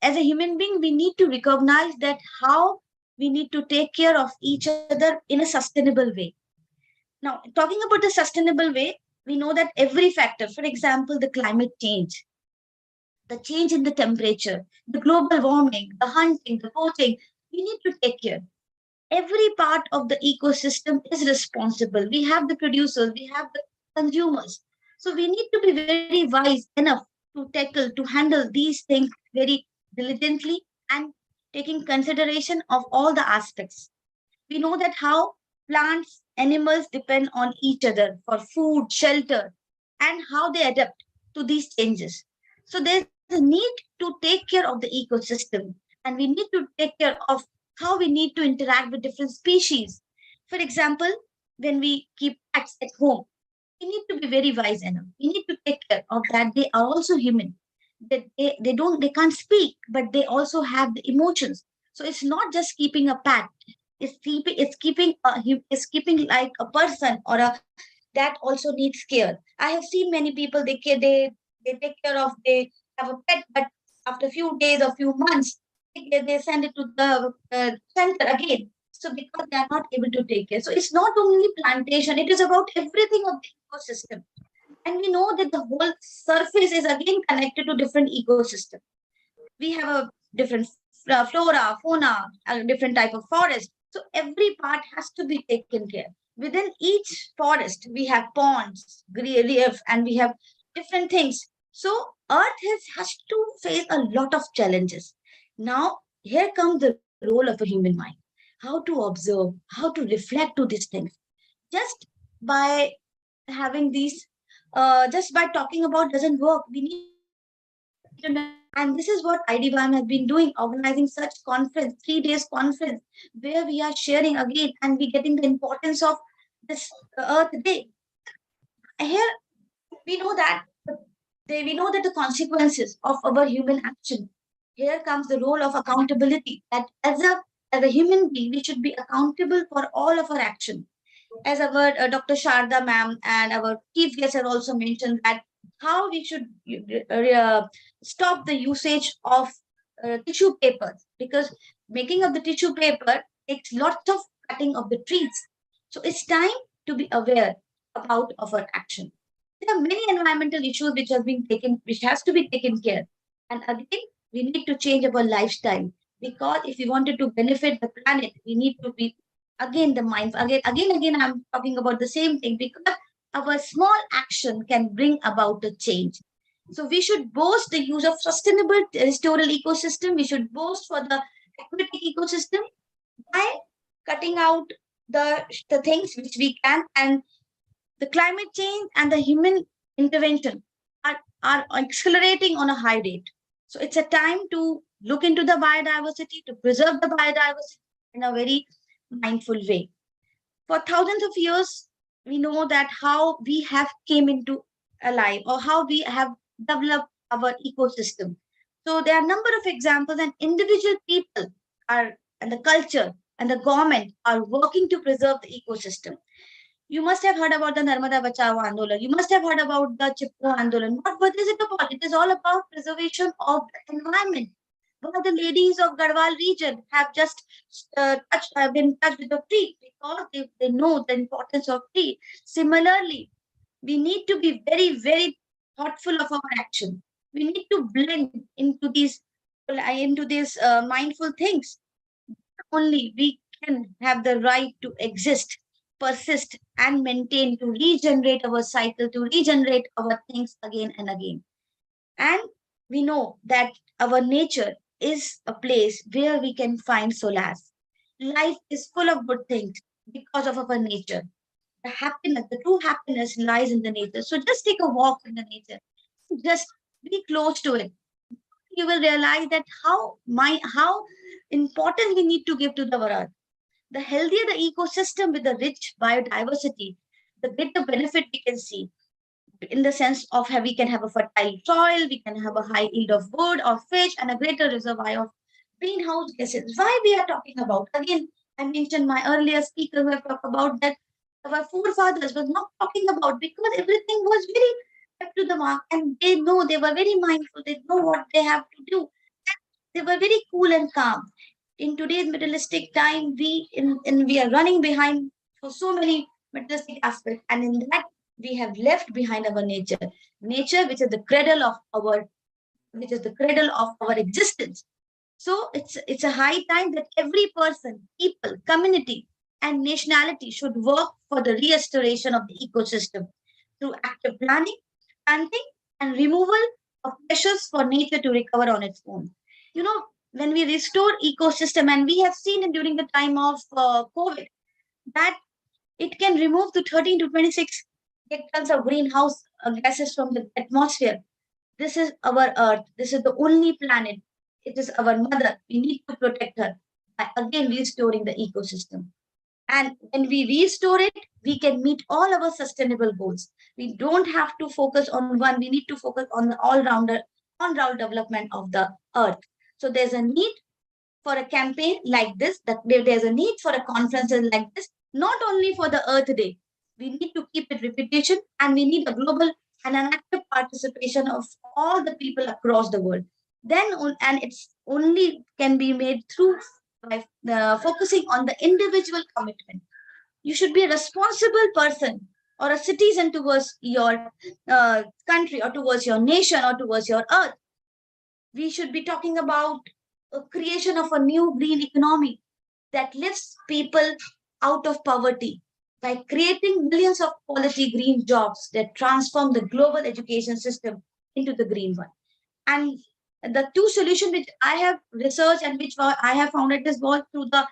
Speaker 11: as a human being, we need to recognize that how we need to take care of each other in a sustainable way. Now, talking about the sustainable way, we know that every factor, for example, the climate change, the change in the temperature, the global warming, the hunting, the poaching, we need to take care. Every part of the ecosystem is responsible. We have the producers, we have the consumers. So we need to be very wise enough to handle these things very diligently and taking consideration of all the aspects. We know that how plants, animals depend on each other for food, shelter, and how they adapt to these changes. So there's a need to take care of the ecosystem, and we need to take care of how we need to interact with different species. For example, when we keep pets at home, we need to be very wise enough. We need to take care of that. They are also human. They can't speak, but they also have the emotions. So it's not just keeping a pet. It's keeping like a person or a that also needs care. I have seen many people they take care of, they have a pet, but after a few days or few months they send it to the center again. So because they are not able to take care. So it's not only plantation, it is about everything of the ecosystem. And we know that the whole surface is again connected to different ecosystem. We have a different flora, fauna, a different type of forest. So every part has to be taken care. Within each forest, we have ponds, relief, and we have different things. So Earth has to face a lot of challenges. Now, here comes the role of a human mind. How to observe, how to reflect to these things. Just by having these, just by talking about doesn't work. We need to know. And this is what IDYM has been doing, organizing such conference, 3 days conference, where we are sharing again and we getting the importance of this Earth Day. Here, we know that the consequences of our human action. Here comes the role of accountability. That as a human being, we should be accountable for all of our action. As our Dr. Sharda ma'am and our chief guest have also mentioned that how we should stop the usage of tissue paper, because making of the tissue paper takes lots of cutting of the trees. So it's time to be aware about our action. There are many environmental issues which has to be taken care. And again, we need to change our lifestyle, because if we wanted to benefit the planet, we need to be again the mindful. Again, I'm talking about the same thing, because our small action can bring about a change. So we should boast the use of sustainable terrestrial ecosystem. We should boast for the aquatic ecosystem by cutting out the things which we can, and the climate change and the human intervention are accelerating on a high rate. So it's a time to look into the biodiversity, to preserve the biodiversity in a very mindful way. For thousands of years, we know that how we have came into alive, or how we have developed our ecosystem. So there are a number of examples, and individual people are, and the culture and the government are working to preserve the ecosystem. You must have heard about the Narmada Bachao Andolan. You must have heard about the Chipko Andolan. What is it about? It is all about preservation of the environment. One of the ladies of Garhwal region have just been touched with the tree because they know the importance of tree. Similarly, we need to be very, very thoughtful of our action. We need to blend into these mindful things. Only we can have the right to exist, persist, and maintain, to regenerate our cycle, to regenerate our things again and again. And we know that our nature is a place where we can find solace. Life is full of good things because of our nature. The happiness, the true happiness lies in the nature. So just take a walk in the nature. Just be close to it. You will realize that how important we need to give to the earth. The healthier the ecosystem with the rich biodiversity, the greater benefit we can see, in the sense of we can have a fertile soil, we can have a high yield of wood or fish, and a greater reservoir of greenhouse gases. Why we are talking about? Again, I mentioned my earlier speaker who have talked about that our forefathers was not talking about, because everything was very up to the mark, and they know, they were very mindful, they know what they have to do. They were very cool and calm. In today's materialistic time, we are running behind for so many materialistic aspects, and in that we have left behind our nature, which is the cradle of our existence. So it's a high time that every person, people, community, and nationality should work for the restoration of the ecosystem through active planning, planting, and removal of pressures for nature to recover on its own. You know, when we restore ecosystem, and we have seen it during the time of COVID, that it can remove to 13 to 26 tons of greenhouse gases from the atmosphere. This is our Earth. This is the only planet. It is our mother. We need to protect her by again restoring the ecosystem. And when we restore it, we can meet all our sustainable goals. We don't have to focus on one. We need to focus on the all-round development of the Earth. So there's a need for a campaign like this, that there's a need for a conference like this, not only for the Earth Day. We need to keep it repetition, and we need a global and an active participation of all the people across the world. And it's only can be made through by focusing on the individual commitment. You should be a responsible person or a citizen towards your country, or towards your nation, or towards your Earth. We should be talking about a creation of a new green economy that lifts people out of poverty by creating millions of quality green jobs that transform the global education system into the green one. And the two solutions which I have researched and which I have found it is both through the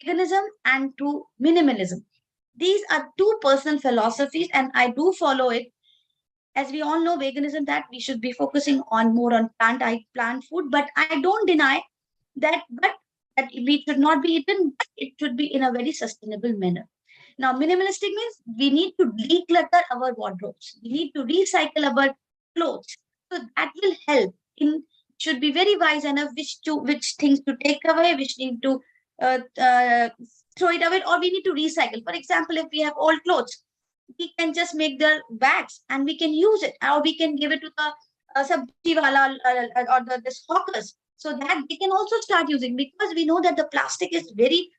Speaker 11: veganism and to minimalism. These are two personal philosophies, and I do follow it. As we all know, veganism, that we should be focusing on more on plant food, but I don't deny that we should not be eaten, but it should be in a very sustainable manner. Now, minimalistic means we need to declutter our wardrobes. We need to recycle our clothes. So that will help. Should be very wise enough which things to take away, which need to throw it away, or we need to recycle. For example, if we have old clothes, we can just make the bags and we can use it, or we can give it to the sabji wala or the hawkers, so that they can also start using, because we know that the plastic is very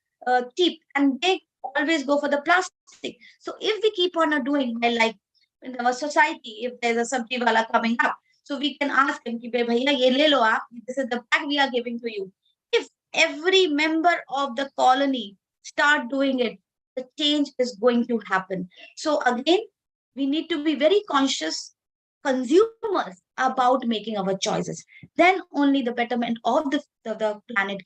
Speaker 11: cheap and they always go for the plastic. So if we keep on doing, like in our society, if there's a sabji wala coming up, so we can ask him, bhaiya, ye le lo aap, this is the bag we are giving to you. If every member of the colony start doing it, the change is going to happen. So again, we need to be very conscious consumers about making our choices. Then only the betterment of the planet.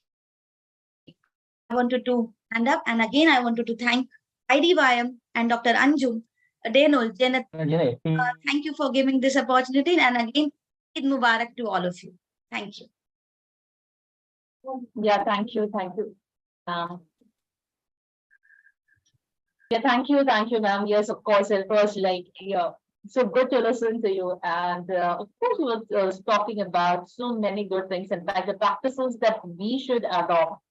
Speaker 11: I wanted to stand up, and again I wanted to thank IDYM and Dr. Anjum Denol, Janet. Thank you for giving this opportunity, and again, Eid Mubarak to all of you. Thank you.
Speaker 2: Yeah, thank you. Yeah, thank you, ma'am. Yes, of course, it was like So good to listen to you. And of course, we were talking about so many good things. In fact, the practices that we should adopt.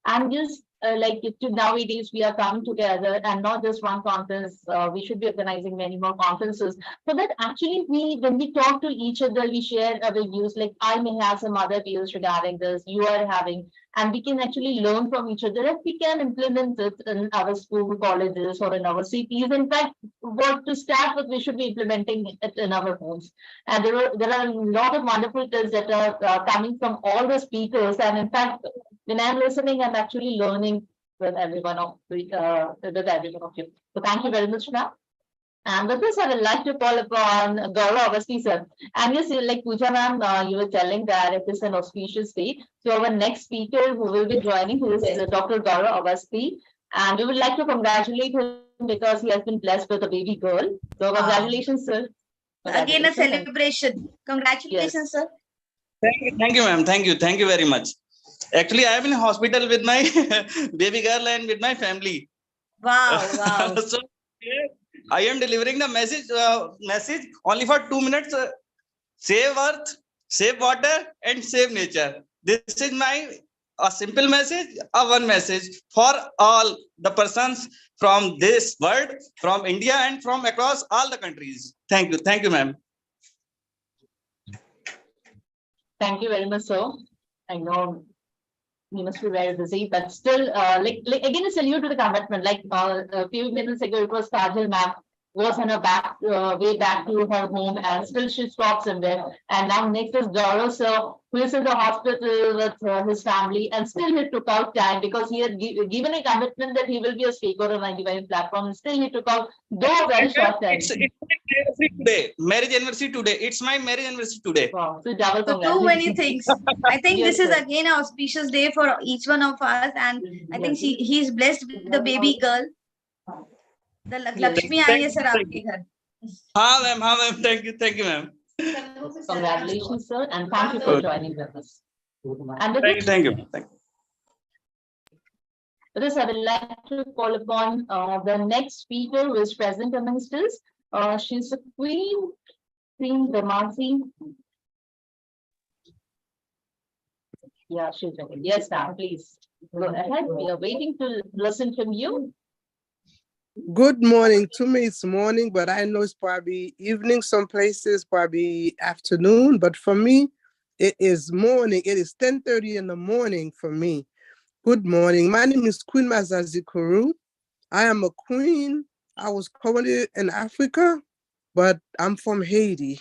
Speaker 2: And just like nowadays, we are coming together and not just one conference. We should be organizing many more conferences. So that actually, when we talk to each other, we share our views. Like I may have some other views regarding this. You are having, and we can actually learn from each other. And we can implement it in our school, colleges, or in our cities. In fact, what to start with, we should be implementing it in our homes. And there are a lot of wonderful tips that are coming from all the speakers. And in fact, when I'm listening, I'm actually learning with every one of you. So thank you very much, ma'am. And with this, I would like to call upon Gaurav Avasthi, sir. And yes, like Pooja ma'am, you were telling that it is an auspicious day. So our next speaker who will be joining, who is Dr. Gaurav Avasthi. And we would like to congratulate him because he has been blessed with a baby girl. So congratulations, sir.
Speaker 11: Again, a celebration. Congratulations, sir.
Speaker 12: Thank you, ma'am. Thank you very much. Actually, I am in hospital with my baby girl and with my family.
Speaker 11: Wow, wow.
Speaker 12: So I am delivering the message only for 2 minutes. Save earth, save water, and save nature. This is a simple message, one message for all the persons from this world, from India and from across all the countries. Thank you, ma'am.
Speaker 2: Thank you very much, sir. I know you must be very busy, but still, like again, a salute to the commitment. Like a few minutes ago, it was Kajal ma'am was on her way back to her home, and still she stopped somewhere. And now next is Gaurav, sir, who is in the hospital with his family, and still he took out time because he had given a commitment that he will be a speaker on 95 platform, and still he took out though very short time.
Speaker 12: It's marriage anniversary today. It's my marriage anniversary today.
Speaker 2: Wow, so double
Speaker 11: So too many things. I think
Speaker 2: Yes,
Speaker 11: this is
Speaker 2: sir.
Speaker 11: again an auspicious day for each one of us, and I think he's blessed with the baby girl. The Lakshmi आई है sir आपके घर.
Speaker 12: हाँ ma'am. Thank you, ma'am.
Speaker 2: Congratulations, sir, and thank you for joining with us. And with
Speaker 12: Thank you.
Speaker 2: this, I would like to call upon the next speaker who is present amongst us. She's the Queen Damazi. Yeah, she's ready. Yes, ma'am, please go ahead. We are waiting to listen from you.
Speaker 9: Good morning. To me, it's morning, but I know it's probably evening some places, probably afternoon. But for me, it is morning. It is 10:30 in the morning for me. Good morning. My name is Queen Mazazi Kuru. I am a queen. I was currently in Africa, but I'm from Haiti.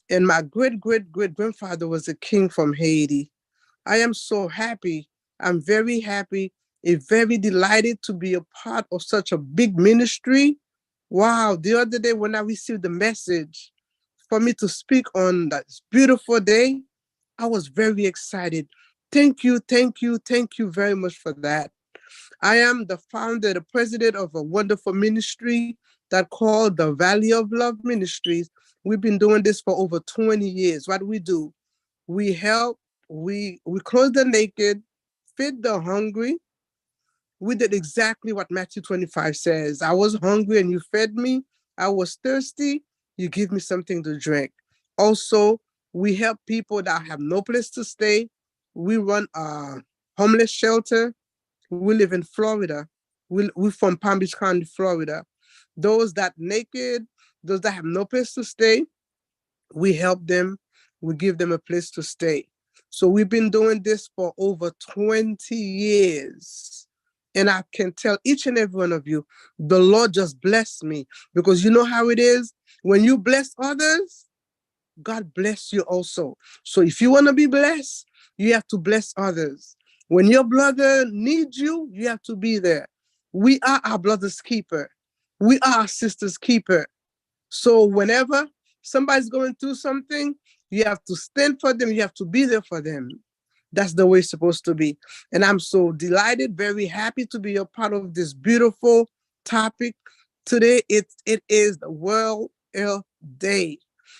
Speaker 9: And my great-great-great-grandfather was a king from Haiti. I am so happy. I'm very happy. Very delighted to be a part of such a big ministry. Wow, the other day when I received the message for me to speak on that beautiful day, I was very excited. Thank you very much for that. I am the founder, the president of a wonderful ministry that called the Valley of Love Ministries. We've been doing this for over 20 years. What we do, we help, we clothe the naked, feed the hungry. We did exactly what Matthew 25 says. I was hungry and you fed me. I was thirsty, you give me something to drink. Also, we help people that have no place to stay. We run a homeless shelter. We live in Florida. We're from Palm Beach County, Florida. Those that naked, those that have no place to stay, we help them. We give them a place to stay. So we've been doing this for over 20 years. And I can tell each and every one of you, the Lord just blessed me, because you know how it is. When you bless others, God bless you also. So if you want to be blessed, you have to bless others. When your brother needs you, you have to be there. We are our brother's keeper. We are our sister's keeper. So whenever somebody's going through something, you have to stand for them. You have to be there for them. That's the way it's supposed to be. And I'm so delighted, very happy to be a part of this beautiful topic. Today, it is the World Health Day.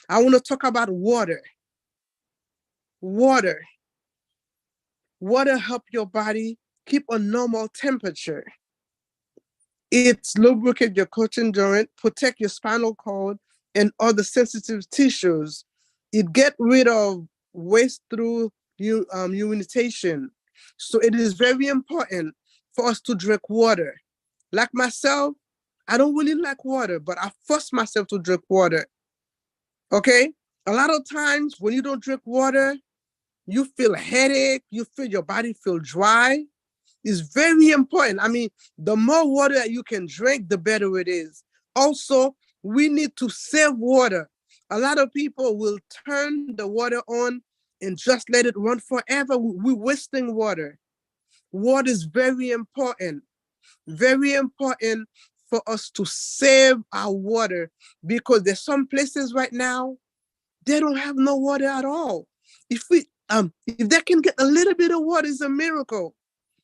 Speaker 9: I want to talk about water. Water help your body keep a normal temperature. It's lubricate your coaching joint, protect your spinal cord, and other sensitive tissues. It get rid of waste through urination. So it is very important for us to drink water. Like myself, I don't really like water, but I force myself to drink water. Okay? A lot of times when you don't drink water, you feel a headache, you feel your body feel dry. It's very important. I mean, the more water that you can drink, the better it is. Also, we need to save water. A lot of people will turn the water on and just let it run forever. We're wasting water. Water is very important for us to save our water, because there's some places right now, they don't have no water at all. If they can get a little bit of water, it's a miracle.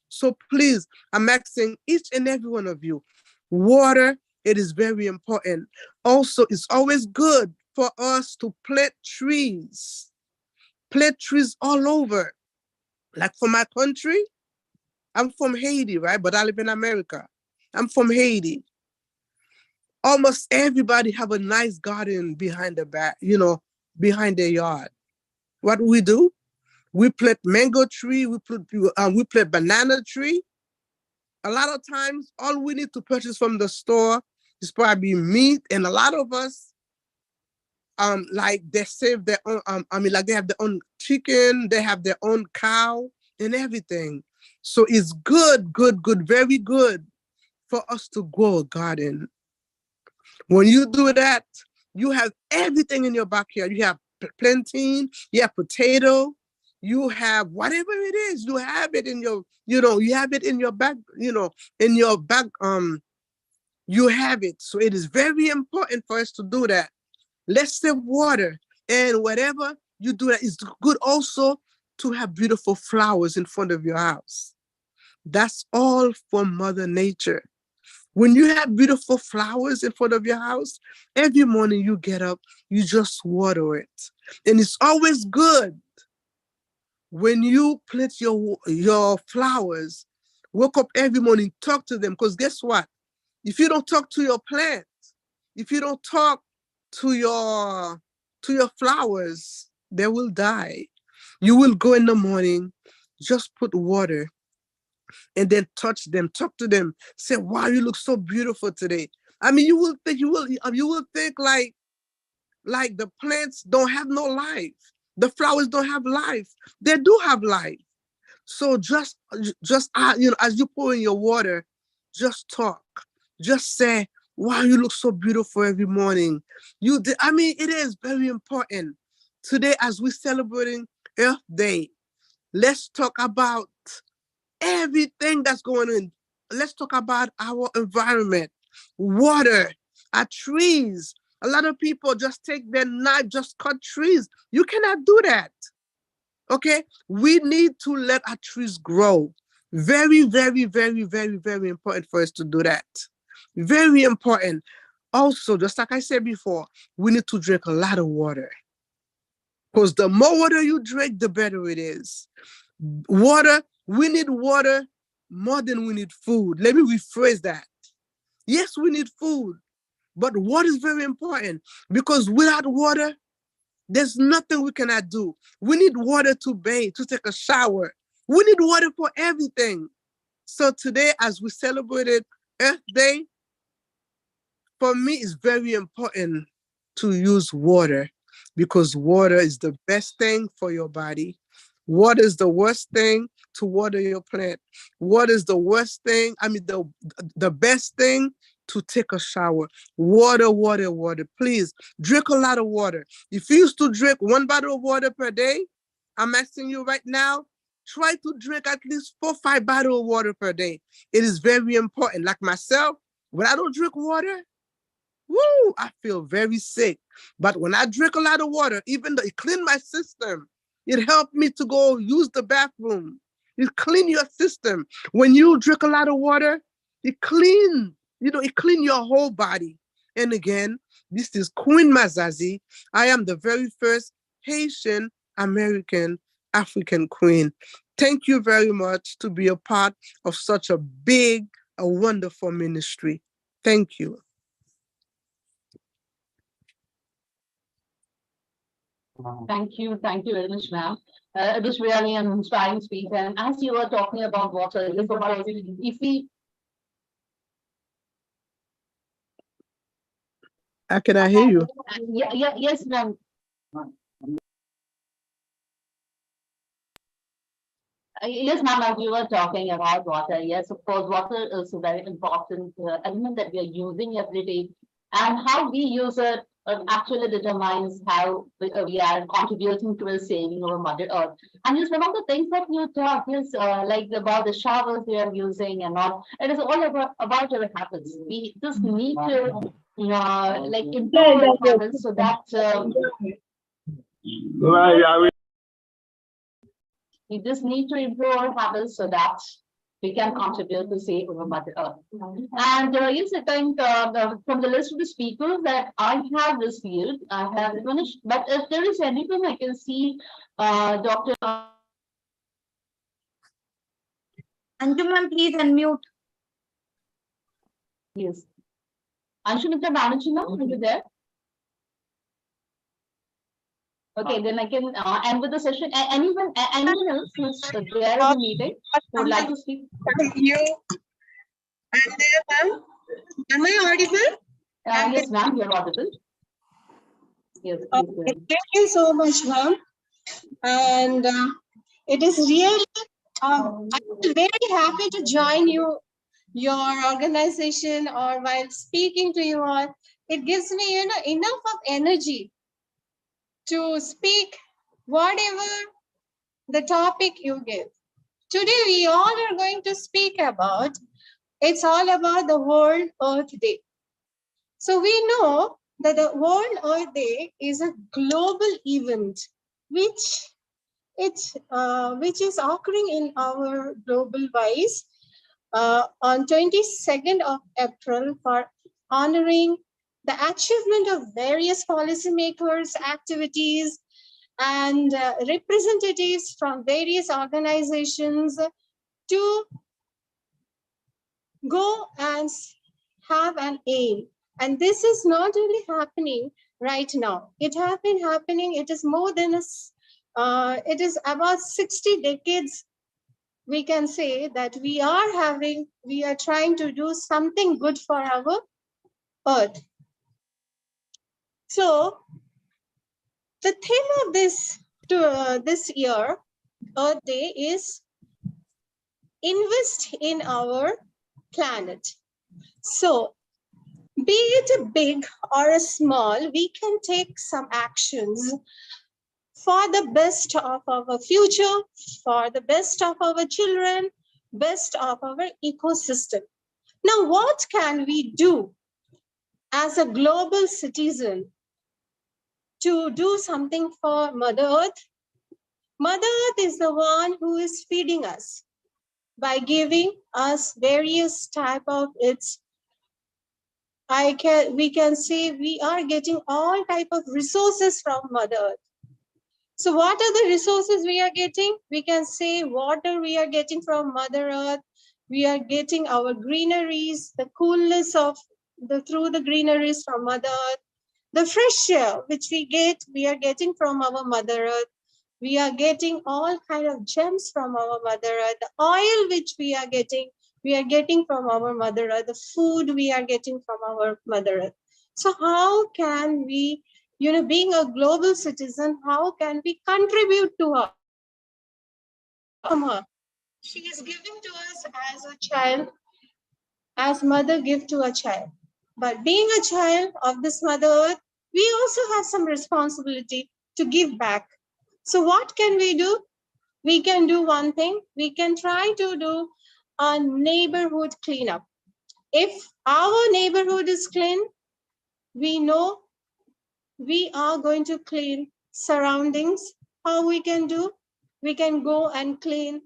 Speaker 9: So please, I'm asking each and every one of you, water, it is very important. Also, it's always good for us to plant trees. Plant trees all over. Like for my country, I'm from Haiti, right? But I live in America. I'm from Haiti. Almost everybody have a nice garden behind the back, behind their yard. What we do? We plant mango tree, we plant banana tree. A lot of times, all we need to purchase from the store is probably meat, and a lot of us, like they save their own. Like they have their own chicken, they have their own cow and everything. So it's good, very good for us to grow a garden. When you do that, you have everything in your backyard. You have plantain, you have potato, you have whatever it is, you have it in your, you have it in your back, in your back, you have it. So it is very important for us to do that. Let's save water. And whatever you do, that is good also to have beautiful flowers in front of your house. That's all from Mother Nature. When you have beautiful flowers in front of your house, every morning you get up, you just water it. And it's always good when you plant your flowers, wake up every morning, talk to them. Because guess what? If you don't talk to your plants, if you don't talk to your flowers, they will die. You will go in the morning, just put water, and then touch them, talk to them, say, wow, you look so beautiful today. I mean, you will think like the plants don't have no life. The flowers don't have life. They do have life. So just as you pour in your water, just talk. Just say, wow, you look so beautiful every morning. It is very important. Today, as we're celebrating Earth Day, let's talk about everything that's going on. Let's talk about our environment, water, our trees. A lot of people just take their knife, just cut trees. You cannot do that. Okay? We need to let our trees grow. Very, very, very, very, very important for us to do that. Very important. Also, just like I said before, we need to drink a lot of water. Because the more water you drink, the better it is. Water, we need water more than we need food. Let me rephrase that. Yes, we need food, but water is very important, because without water, there's nothing we cannot do. We need water to bathe, to take a shower. We need water for everything. So today, as we celebrated Earth Day, for me, it's very important to use water, because water is the best thing for your body. Water is the worst thing to water your plant. Water is the worst thing, the best thing to take a shower. Water, water, water. Please drink a lot of water. If you used to drink 1 bottle of water per day, I'm asking you right now, try to drink at least 4 or 5 bottles of water per day. It is very important. Like myself, when I don't drink water, I feel very sick. But when I drink a lot of water, even though it cleans my system, it helped me to go use the bathroom. It cleans your system. When you drink a lot of water, it cleans, it cleans your whole body. And again, this is Queen Mazazi. I am the very first Haitian American African queen. Thank you very much to be a part of such a big, a wonderful ministry. Thank you.
Speaker 2: Thank you very much, ma'am. It was really an inspiring speech, and as you were talking about water, if we
Speaker 9: Can I hear you?
Speaker 2: yes, ma'am. Yes, ma'am, as you were talking about water, yes, of course, water is a very important element that we are using every day, and how we use it actually determines how we are contributing to a saving our Mother Earth. And just one of the things that you talk is like about the showers we are using and all. It is all about our habits. We just need to like improve our habits so that. We just need to improve our habits so that we can contribute to save our Mother Earth. And yes, I think from the list of the speakers that I have received, I have finished. But if there is anything I can see, Dr.
Speaker 11: Anju ma'am, please unmute.
Speaker 2: Yes. Anshumitra Banerjee ma'am, are you there? Okay, then I can end with the session. Anyone else who's there in the meeting would like to speak?
Speaker 13: You and there, ma'am. Am I audible?
Speaker 2: Yes, ma'am, you're audible. Yes,
Speaker 13: thank you so much, ma'am. And it is really, I'm very happy to join your organization, or while speaking to you all. It gives me, enough of energy to speak whatever the topic you give. Today, we all are going to speak about, it's all about the World Earth Day. So we know that the World Earth Day is a global event which is occurring in our global wise on 22nd of April for honoring the achievement of various policymakers, activities, and representatives from various organizations to go and have an aim. And this is not only happening right now. It has been happening. It is more than it is about 60 decades. We can say that we are trying to do something good for our Earth. So the theme of this year, Earth Day, is invest in our planet. So be it a big or a small, we can take some actions for the best of our future, for the best of our children, best of our ecosystem. Now, what can we do as a global citizen to do something for Mother Earth? Mother Earth is the one who is feeding us by giving us various type of its. We can say we are getting all type of resources from Mother Earth. So what are the resources we are getting? We can say water we are getting from Mother Earth. We are getting our greeneries, the coolness of through the greeneries from Mother Earth. The fresh air which we are getting from our Mother Earth. We are getting all kind of gems from our Mother Earth. The oil which we are getting from our Mother Earth. The food we are getting from our Mother Earth. So how can we, being a global citizen, how can we contribute to her? She is giving to us as a child, as mother give to a child. But being a child of this Mother Earth, we also have some responsibility to give back. So what can we do? We can do one thing. We can try to do a neighborhood cleanup. If our neighborhood is clean, we know we are going to clean surroundings. How we can do? We can go and clean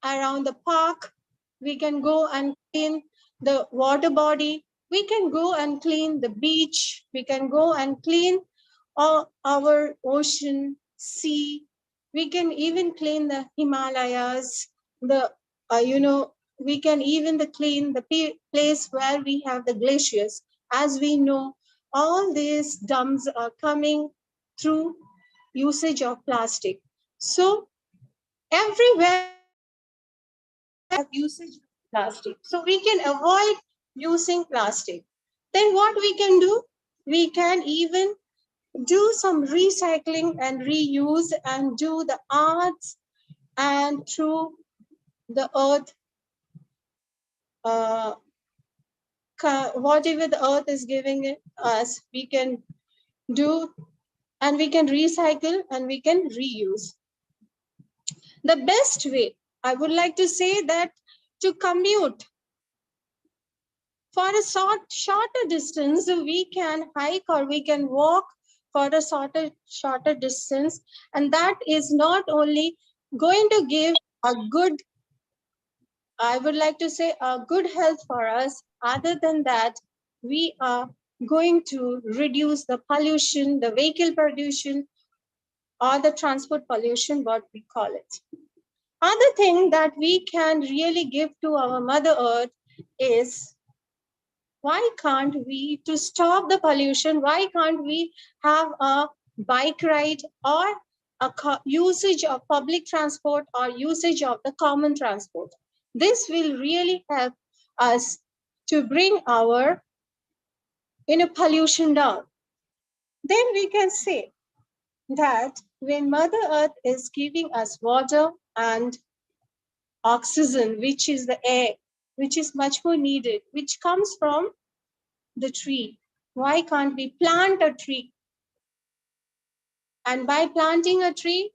Speaker 13: around the park. We can go and clean the water body. We can go and clean the beach. We can go and clean our ocean, sea. We can even clean the Himalayas. We can even clean the place where we have the glaciers. As we know, all these dumps are coming through usage of plastic. So everywhere have usage of plastic. So we can avoid using plastic. Then what we can do? We can even do some recycling and reuse and do the arts and through the earth, whatever the earth is giving us, we can do, and we can recycle and we can reuse. The best way, I would like to say that to commute for a shorter distance, we can hike or we can walk for a shorter distance. And that is not only going to give a good, I would like to say a good health for us. Other than that, we are going to reduce the pollution, the vehicle pollution, or the transport pollution, what we call it. Other thing that we can really give to our Mother Earth is, why can't we, to stop the pollution, why can't we have a bike ride or a usage of public transport or usage of the common transport? This will really help us to bring our pollution down. Then we can say that when Mother Earth is giving us water and oxygen, which is the air, which is much more needed, which comes from the tree, why can't we plant a tree? And by planting a tree,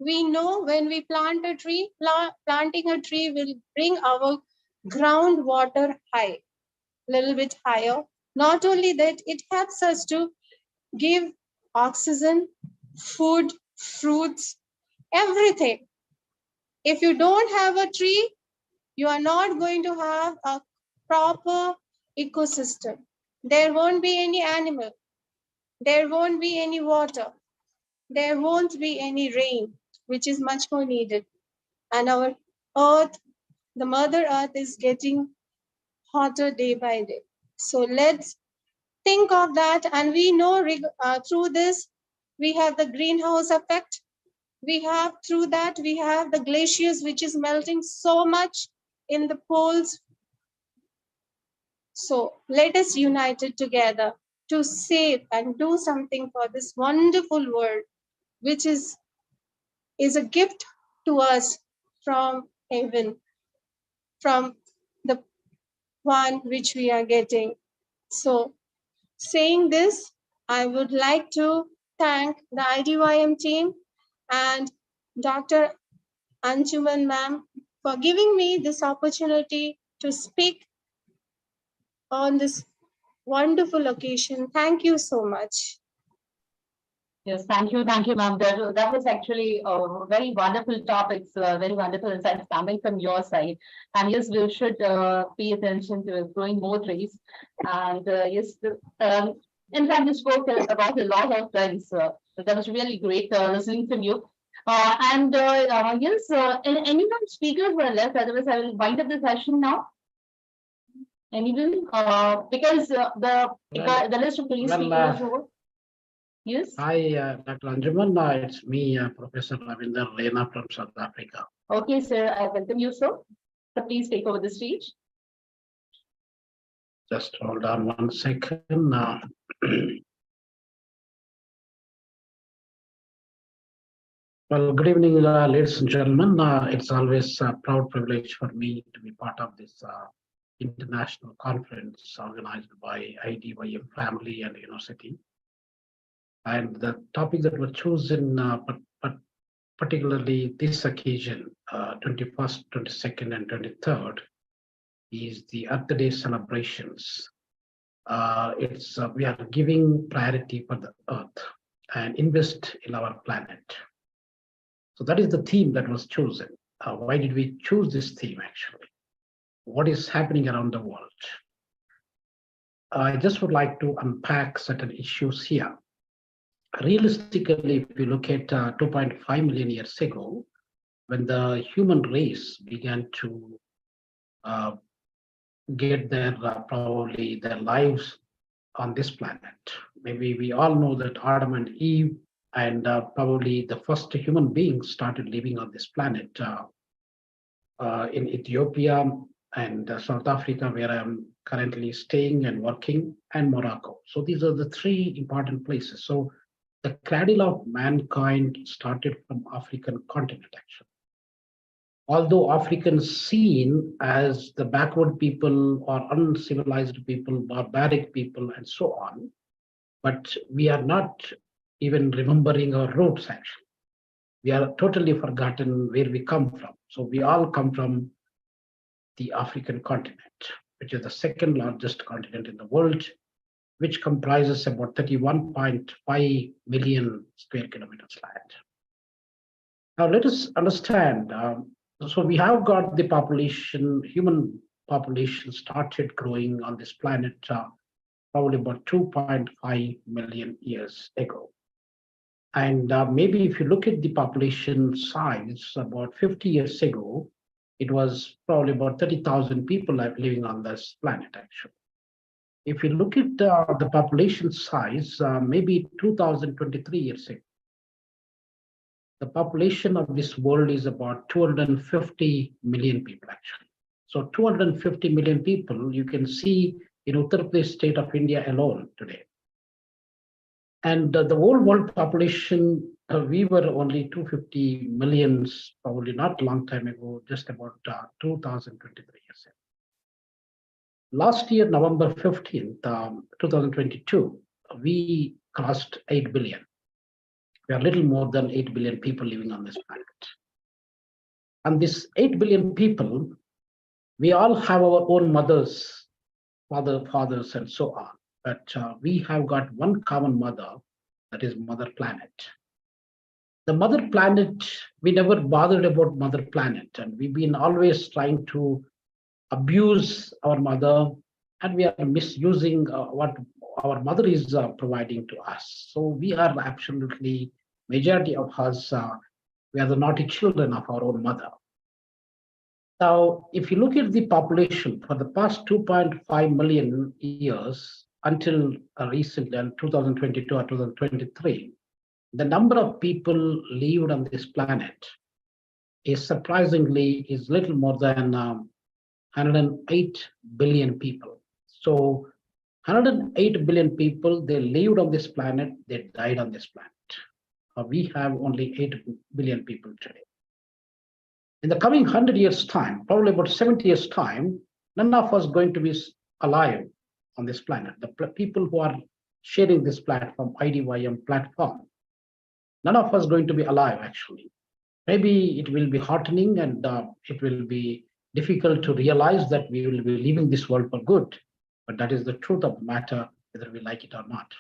Speaker 13: we know when we plant a tree, planting a tree will bring our groundwater high, little bit higher. Not only that, it helps us to give oxygen, food, fruits, everything. If you don't have a tree, you are not going to have a proper ecosystem. There won't be any animal. There won't be any water. There won't be any rain, which is much more needed. And our earth, the Mother Earth, is getting hotter day by day. So let's think of that. And we know through this, we have the greenhouse effect. We have through that, we have the glaciers, which is melting so much in the poles. So let us unite it together to save and do something for this wonderful world, which is a gift to us from heaven, from the one which we are getting. So saying this, I would like to thank the IDYM team and Dr. Anjuman ma'am for giving me this opportunity to speak on this wonderful occasion. Thank you so much.
Speaker 2: Yes, thank you, ma'am. That was actually a very wonderful topics, very wonderful insights coming from your side. And yes, we should pay attention to growing more trees. And yes, in fact, you spoke about a lot of things. That was really great listening from you. Yes, any more speakers were left? Otherwise, I will wind up the session now. Anyone? Because the list of police speakers over. Yes.
Speaker 14: Hi, Dr. Anjuman. It's me, Professor Ravinder Lena from South Africa.
Speaker 2: Okay, sir. I welcome you, sir. So please take over the stage.
Speaker 14: Just hold on 1 second. Well, good evening, ladies and gentlemen. It's always a proud privilege for me to be part of this international conference organized by IDYM family and university. And the topic that was chosen, but particularly this occasion, 21st, 22nd, and 23rd, is the Earth Day celebrations. We are giving priority for the Earth and invest in our planet. So that is the theme that was chosen. Why did we choose this theme actually? What is happening around the world? I just would like to unpack certain issues here. Realistically, if you look at 2.5 million years ago, when the human race began to get probably their lives on this planet, maybe we all know that Adam and Eve And probably the first human beings started living on this planet in Ethiopia and South Africa, where I'm currently staying and working, and Morocco. So these are the three important places. So the cradle of mankind started from African continent, actually. Although Africans seen as the backward people or uncivilized people, barbaric people, and so on, but we are not even remembering our roots, actually. We are totally forgotten where we come from. So we all come from the African continent, which is the second largest continent in the world, which comprises about 31.5 million square kilometers land. Now let us understand, so we have got the population, human population started growing on this planet probably about 2.5 million years ago. And maybe if you look at the population size, about 50 years ago, it was probably about 30,000 people living on this planet, actually. If you look at the population size, maybe 2023 years ago, the population of this world is about 250 million people, actually. So 250 million people, you can see in Uttar Pradesh state of India alone today. And the whole world population, we were only 250 millions, probably not a long time ago, just about 2023 years ago. Last year, November 15th, 2022, we crossed 8 billion. We are little more than 8 billion people living on this planet. And this 8 billion people, we all have our own mothers, fathers, and so on. But we have got one common mother, that is Mother Planet. The Mother Planet, we never bothered about Mother Planet, and we've been always trying to abuse our mother, and we are misusing what our mother is providing to us. So we are absolutely, majority of us, we are the naughty children of our own mother. Now, if you look at the population for the past 2.5 million years until recently, 2022 or 2023, the number of people lived on this planet is surprisingly is little more than 108 billion people. So 108 billion people, they lived on this planet, they died on this planet. We have only 8 billion people today. In the coming 100 years' time, probably about 70 years' time, none of us going to be alive on this planet. The people who are sharing this platform, IDYM platform, none of us going to be alive, actually. Maybe it will be heartening and it will be difficult to realize that we will be leaving this world for good, but that is the truth of the matter, whether we like it or not.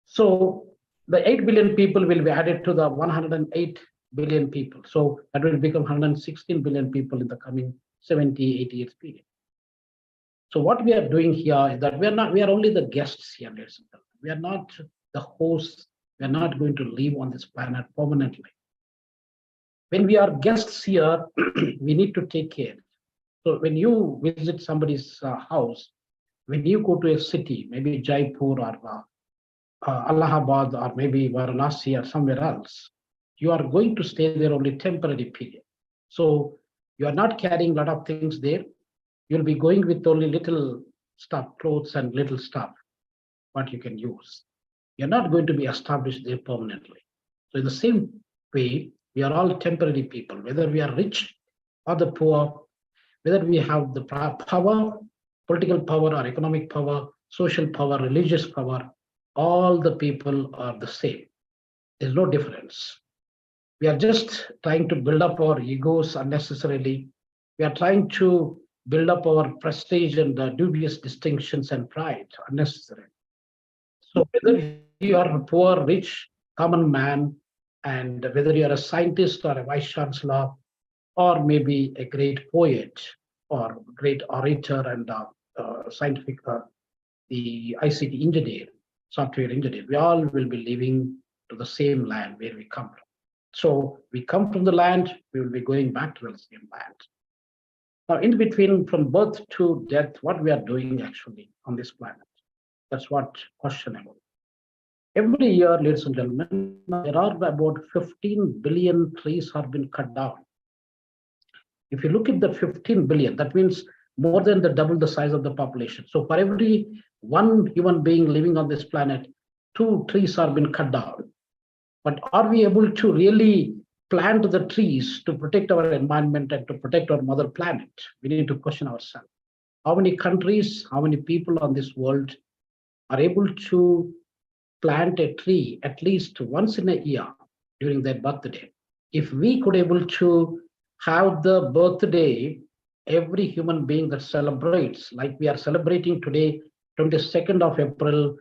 Speaker 14: So the 8 billion people will be added to the 108 billion people. So that will become 116 billion people in the coming 70, 80 years period. So what we are doing here is that we are only the guests here, ladies and gentlemen. We are not the hosts. We are not going to live on this planet permanently. When we are guests here, we need to take care. So when you visit somebody's house, when you go to a city, maybe Jaipur or Allahabad or maybe Varanasi or somewhere else, you are going to stay there only temporary period. So you are not carrying a lot of things there. You'll be going with only little stuff, clothes and little stuff, what you can use. You're not going to be established there permanently. So in the same way, we are all temporary people, whether we are rich or the poor, whether we have the power, political power or economic power, social power, religious power, all the people are the same. There's no difference. We are just trying to build up our egos unnecessarily. We are trying to build up our prestige and dubious distinctions and pride unnecessarily. So whether you are a poor, rich, common man, and whether you are a scientist or a vice chancellor, or maybe a great poet or great orator and scientific, the ICT engineer, software engineer, we all will be living to the same land where we come from. So we come from the land, we will be going back to the same land. Now, in between, from birth to death, what we are doing actually on this planet, that's what questionable. Every year, ladies and gentlemen, there are about 15 billion trees have been cut down. If you look at the 15 billion, that means more than double the size of the population. So for every one human being living on this planet, 2 trees are being cut down. But are we able to really plant the trees to protect our environment and to protect our mother planet? We need to question ourselves. How many countries, how many people on this world are able to plant a tree at least once in a year during their birthday? If we could able to have the birthday, every human being that celebrates, like we are celebrating today, 22nd of April,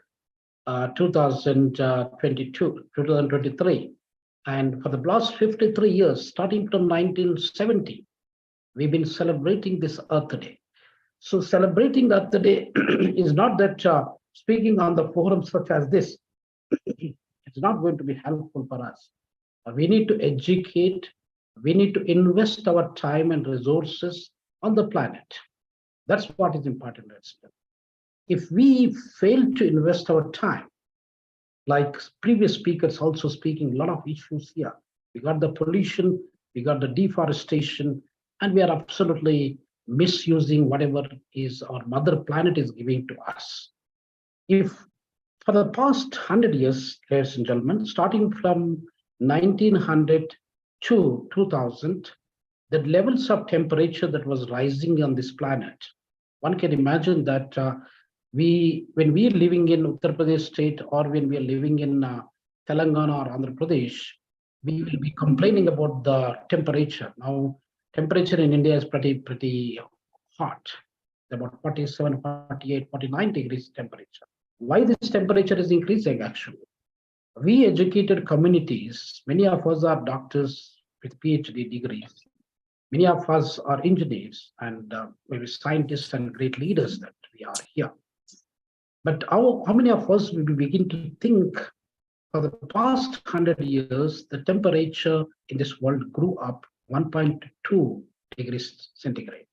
Speaker 14: 2023. And for the last 53 years, starting from 1970, we've been celebrating this Earth Day. So celebrating Earth Day is not that speaking on the forums such as this, it's not going to be helpful for us. We need to educate, we need to invest our time and resources on the planet. That's what is important. If we fail to invest our time, like previous speakers also speaking, a lot of issues here. We got the pollution, we got the deforestation, and we are absolutely misusing whatever is our mother planet is giving to us. If for the past 100 years, ladies and gentlemen, starting from 1900 to 2000, the levels of temperature that was rising on this planet, one can imagine that when we are living in Uttar Pradesh state or when we are living in Telangana or Andhra Pradesh, we will be complaining about the temperature. Now, temperature in India is pretty hot, about 47, 48, 49 degrees temperature. Why this temperature is increasing actually? We educated communities, many of us are doctors with PhD degrees. Many of us are engineers and maybe scientists and great leaders that we are here. But how many of us will begin to think for the past 100 years, the temperature in this world grew up 1.2 degrees centigrade.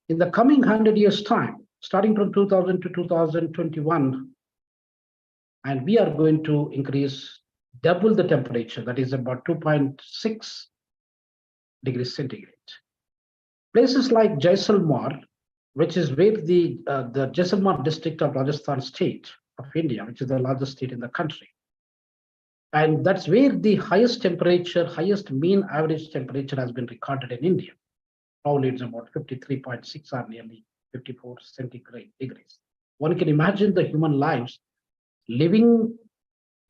Speaker 14: In the coming 100 years time, starting from 2000 to 2021, and we are going to increase double the temperature, that is about 2.6 degrees centigrade. Places like Jaisalmer, which is where the Jaisalmer district of Rajasthan state of India, which is the largest state in the country. And that's where the highest temperature, highest mean average temperature has been recorded in India. Probably it's about 53.6 or nearly 54 centigrade degrees. One can imagine the human lives living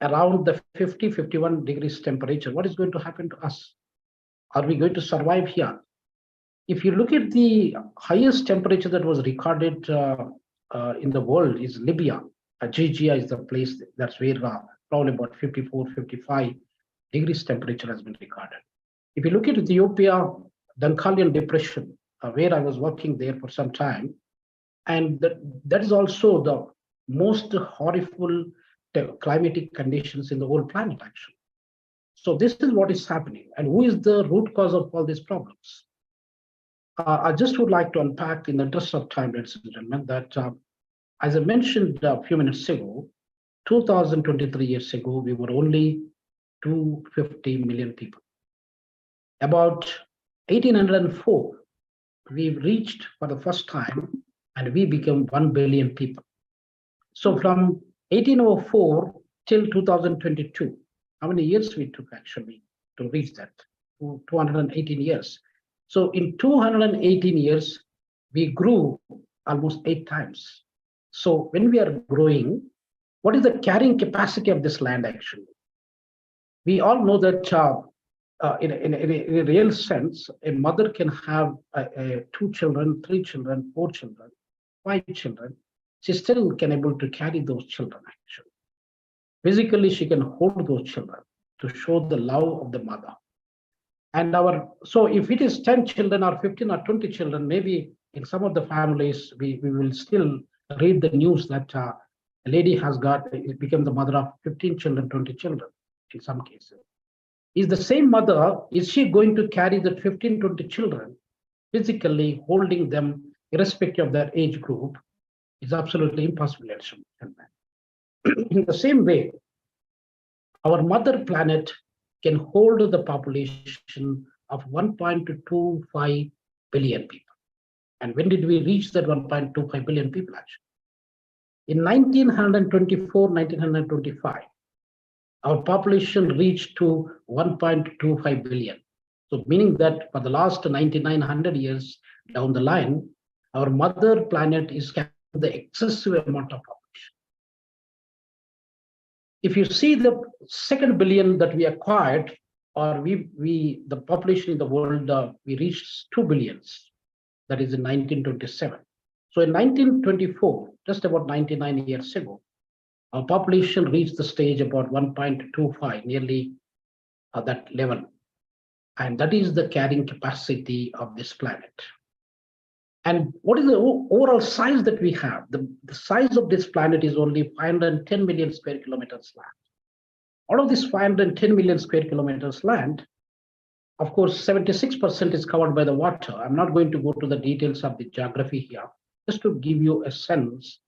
Speaker 14: around the 50, 51 degrees temperature. What is going to happen to us? Are we going to survive here? If you look at the highest temperature that was recorded in the world is Libya. Georgia is the place that's where probably about 54, 55 degrees temperature has been recorded. If you look at Ethiopia, Dankalian Depression, where I was working there for some time, and that is also the most horrible climatic conditions in the whole planet, actually. So this is what is happening. And who is the root cause of all these problems? I just would like to unpack in the interest of time, ladies and gentlemen, that as I mentioned a few minutes ago, 2023 years ago, we were only 250 million people. About 1804, we reached for the first time and we became 1 billion people. So from 1804 till 2022, how many years we took actually to reach that? 218 years. So in 218 years, we grew almost 8 times. So when we are growing, what is the carrying capacity of this land actually? We all know that in a real sense, a mother can have 2 children, 3 children, 4 children, 5 children. She still can able to carry those children actually. Physically, she can hold those children to show the love of the mother. And so if it is 10 children or 15 or 20 children, maybe in some of the families, we will still read the news that a lady has become the mother of 15 children, 20 children in some cases. Is the same mother, is she going to carry the 15, 20 children, physically holding them irrespective of their age group? Is absolutely impossible. In the same way, our mother planet can hold the population of 1.25 billion people. And when did we reach that 1.25 billion people actually? In 1924, 1925, our population reached to 1.25 billion. So meaning that for the last 9,900 years down the line, our mother planet is carrying the excessive amount of population. If you see the second billion that we acquired, or the population in the world, we reached 2 billions. That is in 1927. So in 1924, just about 99 years ago, our population reached the stage about 1.25, nearly that level. And that is the carrying capacity of this planet. And what is the overall size that we have? The size of this planet is only 510 million square kilometers land. Out of this 510 million square kilometers land, of course, 76% is covered by the water. I'm not going to go to the details of the geography here, just to give you a sense.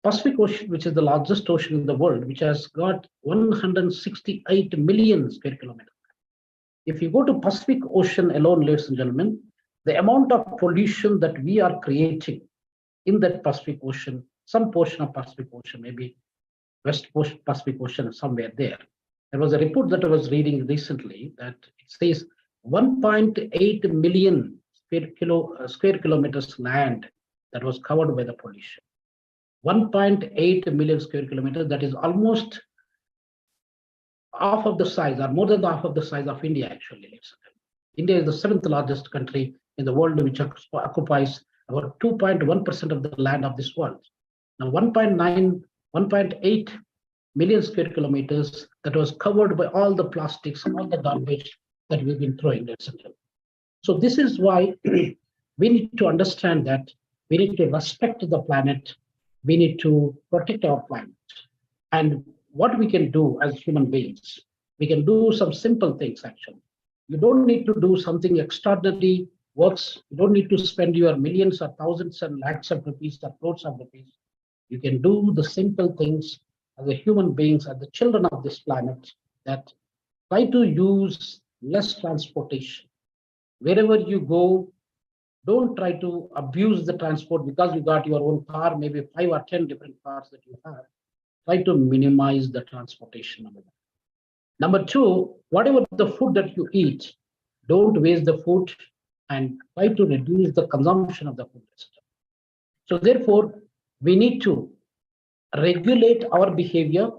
Speaker 14: Pacific Ocean, which is the largest ocean in the world, which has got 168 million square kilometers. If you go to Pacific Ocean alone, ladies and gentlemen, the amount of pollution that we are creating in that Pacific Ocean, some portion of Pacific Ocean, maybe West Pacific Ocean, somewhere there. There was a report that I was reading recently that it says 1.8 million square kilometers land that was covered by the pollution. 1.8 million square kilometers, that is almost half of the size, or more than half of the size of India, actually. India is the 7th largest country in the world, which occupies about 2.1% of the land of this world. Now, 1.8 million square kilometers that was covered by all the plastics and all the garbage that we've been throwing. So this is why we need to understand that we need to respect the planet. We need to protect our planet. And what we can do as human beings, we can do some simple things actually. You don't need to do something extraordinary works. You don't need to spend your millions or thousands and lakhs of rupees or crores of rupees. You can do the simple things as a human beings, as the children of this planet, that try to use less transportation. Wherever you go, don't try to abuse the transport because you got your own car, maybe 5 or 10 different cars that you have. Try to minimize the transportation. Number 2, whatever the food that you eat, don't waste the food and try to reduce the consumption of the food. So therefore, we need to regulate our behavior,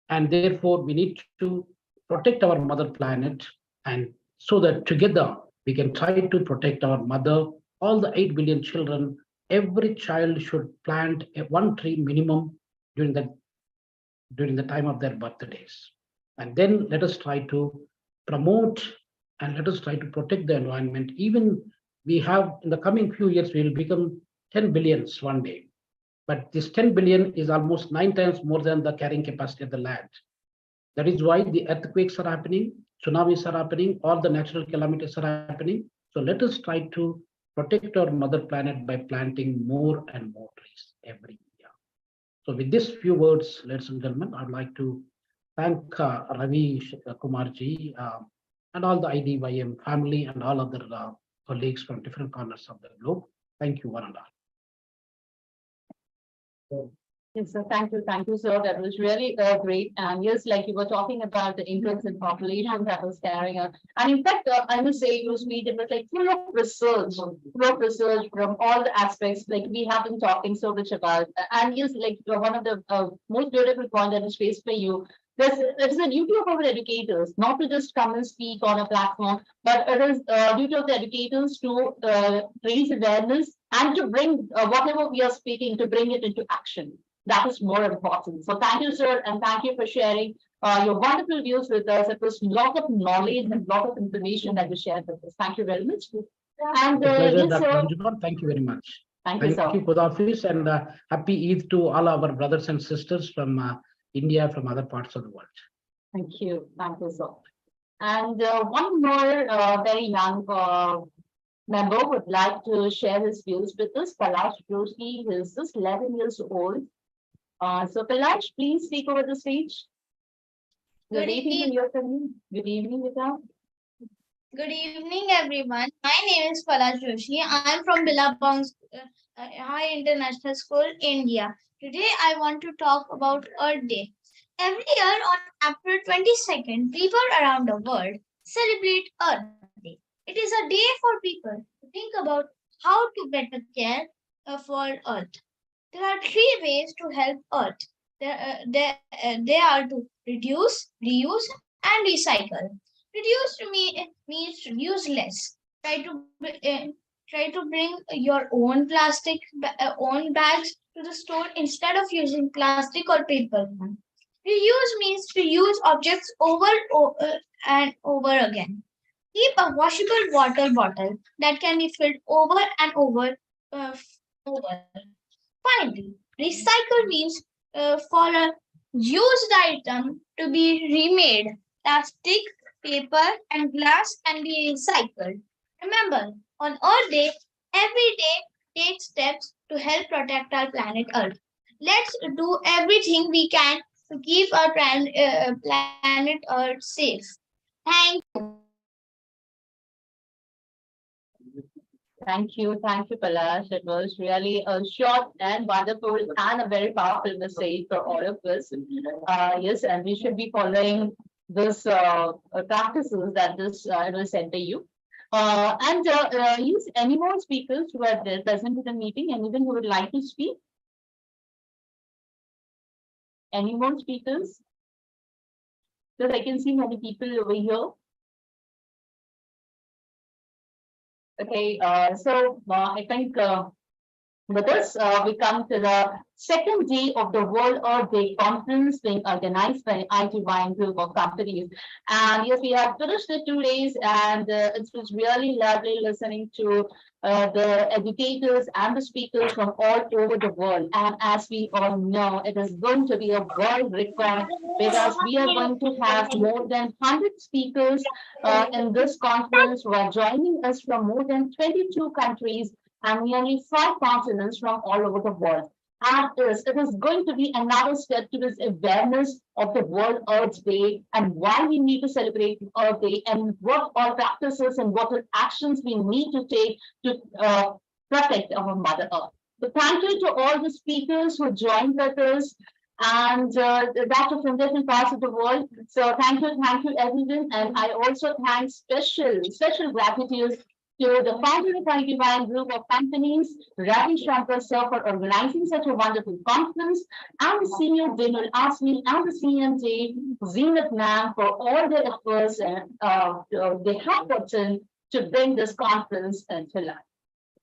Speaker 14: and therefore we need to protect our mother planet, and so that together we can try to protect our mother. All the 8 billion children, every child should plant 1 tree minimum during the time of their birthdays. And then let us try to promote and let us try to protect the environment. Even we have in the coming few years, we will become 10 billions one day. But this 10 billion is almost 9 times more than the carrying capacity of the land. That is why the earthquakes are happening, tsunamis are happening, all the natural calamities are happening. So let us try to protect our mother planet by planting more and more trees every year. So with these few words, ladies and gentlemen, I'd like to thank Ravi Kumarji and all the IDYM family and all other colleagues from different corners of the globe. Thank you, one and all.
Speaker 2: Yes, sir. Thank you, sir. That was really great. And yes, like you were talking about the influence in population that was carrying on. And in fact, I must say, it was like full of research from all the aspects. Like we have been talking so much about. And yes, like one of the most beautiful point that is faced by you. There's a duty of our educators, not to just come and speak on a platform, but it is duty of the educators to raise awareness and to bring whatever we are speaking, to bring it into action. That is more important. So thank you, sir, and thank you for sharing your wonderful views with us. It was a lot of knowledge and a lot of information that you shared with us. Thank you very much. And
Speaker 14: pleasure,
Speaker 2: yes,
Speaker 14: Dr.
Speaker 2: sir.
Speaker 14: Anjuman. Thank you very much.
Speaker 2: Thank you, sir.
Speaker 14: Khudafis, and happy Eid to all our brothers and sisters from India, from other parts of the world.
Speaker 2: Thank you, sir. And one more very young member would like to share his views with us. Palash Joshi, he is just 11 years old. So Palash, please speak over the stage. Good evening to your family. Good evening, Vita.
Speaker 15: Good evening, everyone. My name is Palak Joshi. I am from Billabong High International School, India. Today, I want to talk about Earth Day. Every year on April 22nd, people around the world celebrate Earth Day. It is a day for people to think about how to better care for Earth. There are three ways to help Earth. They are to reduce, reuse, and recycle. Reduce means use less. Try to bring your own own bags to the store instead of using plastic or paper. Reuse means to use objects and over again. Keep a washable water bottle that can be filled over and over. Finally, recycle means for a used item to be remade. Plastic, paper, and glass can be recycled. Remember, on Earth Day, every day take steps to help protect our planet Earth. Let's do everything we can to keep our planet Earth safe. Thank you.
Speaker 2: Thank you, Palash. It was really a short and wonderful and a very powerful message for all of us. Yes, and we should be following this practices that this will send to you. Yes, any more speakers who are there present at the meeting? Anyone who would like to speak? Any more speakers? Because I can see many people over here. Okay, so I think with this, we come to the second day of the World Earth Day conference being organized by IDYM group of companies. And yes, we have finished the 2 days, and it was really lovely listening to the educators and the speakers from all over the world. And as we all know, it is going to be a world record because we are going to have more than 100 speakers in this conference who are joining us from more than 22 countries and nearly 5 continents from all over the world. And it is going to be another step to this awareness of the World Earth Day and why we need to celebrate Earth Day and what all practices and what actions we need to take to protect our Mother Earth. So thank you to all the speakers who joined with us and that from different parts of the world. So thank you everyone. And I also thank special gratitude to the founder of IDYM group of companies, Ravi Shankar sir, for organizing such a wonderful conference, and the senior Vinul Asmi and the CMJ Zenith ma'am for all their efforts and they have put in to bring this conference to life.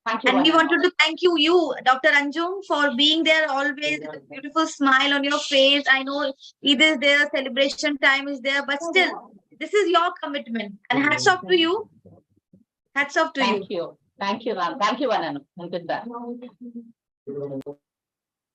Speaker 2: Thank you.
Speaker 11: And we wanted to thank you, Dr. Anjum, for being there always with a beautiful smile on your face. I know Eid is there, celebration time is there, but still, this is your commitment. And hats off to you. Hats off to you.
Speaker 2: Thank you. Thank you, ma'am. Thank you, Anand. And goodbye.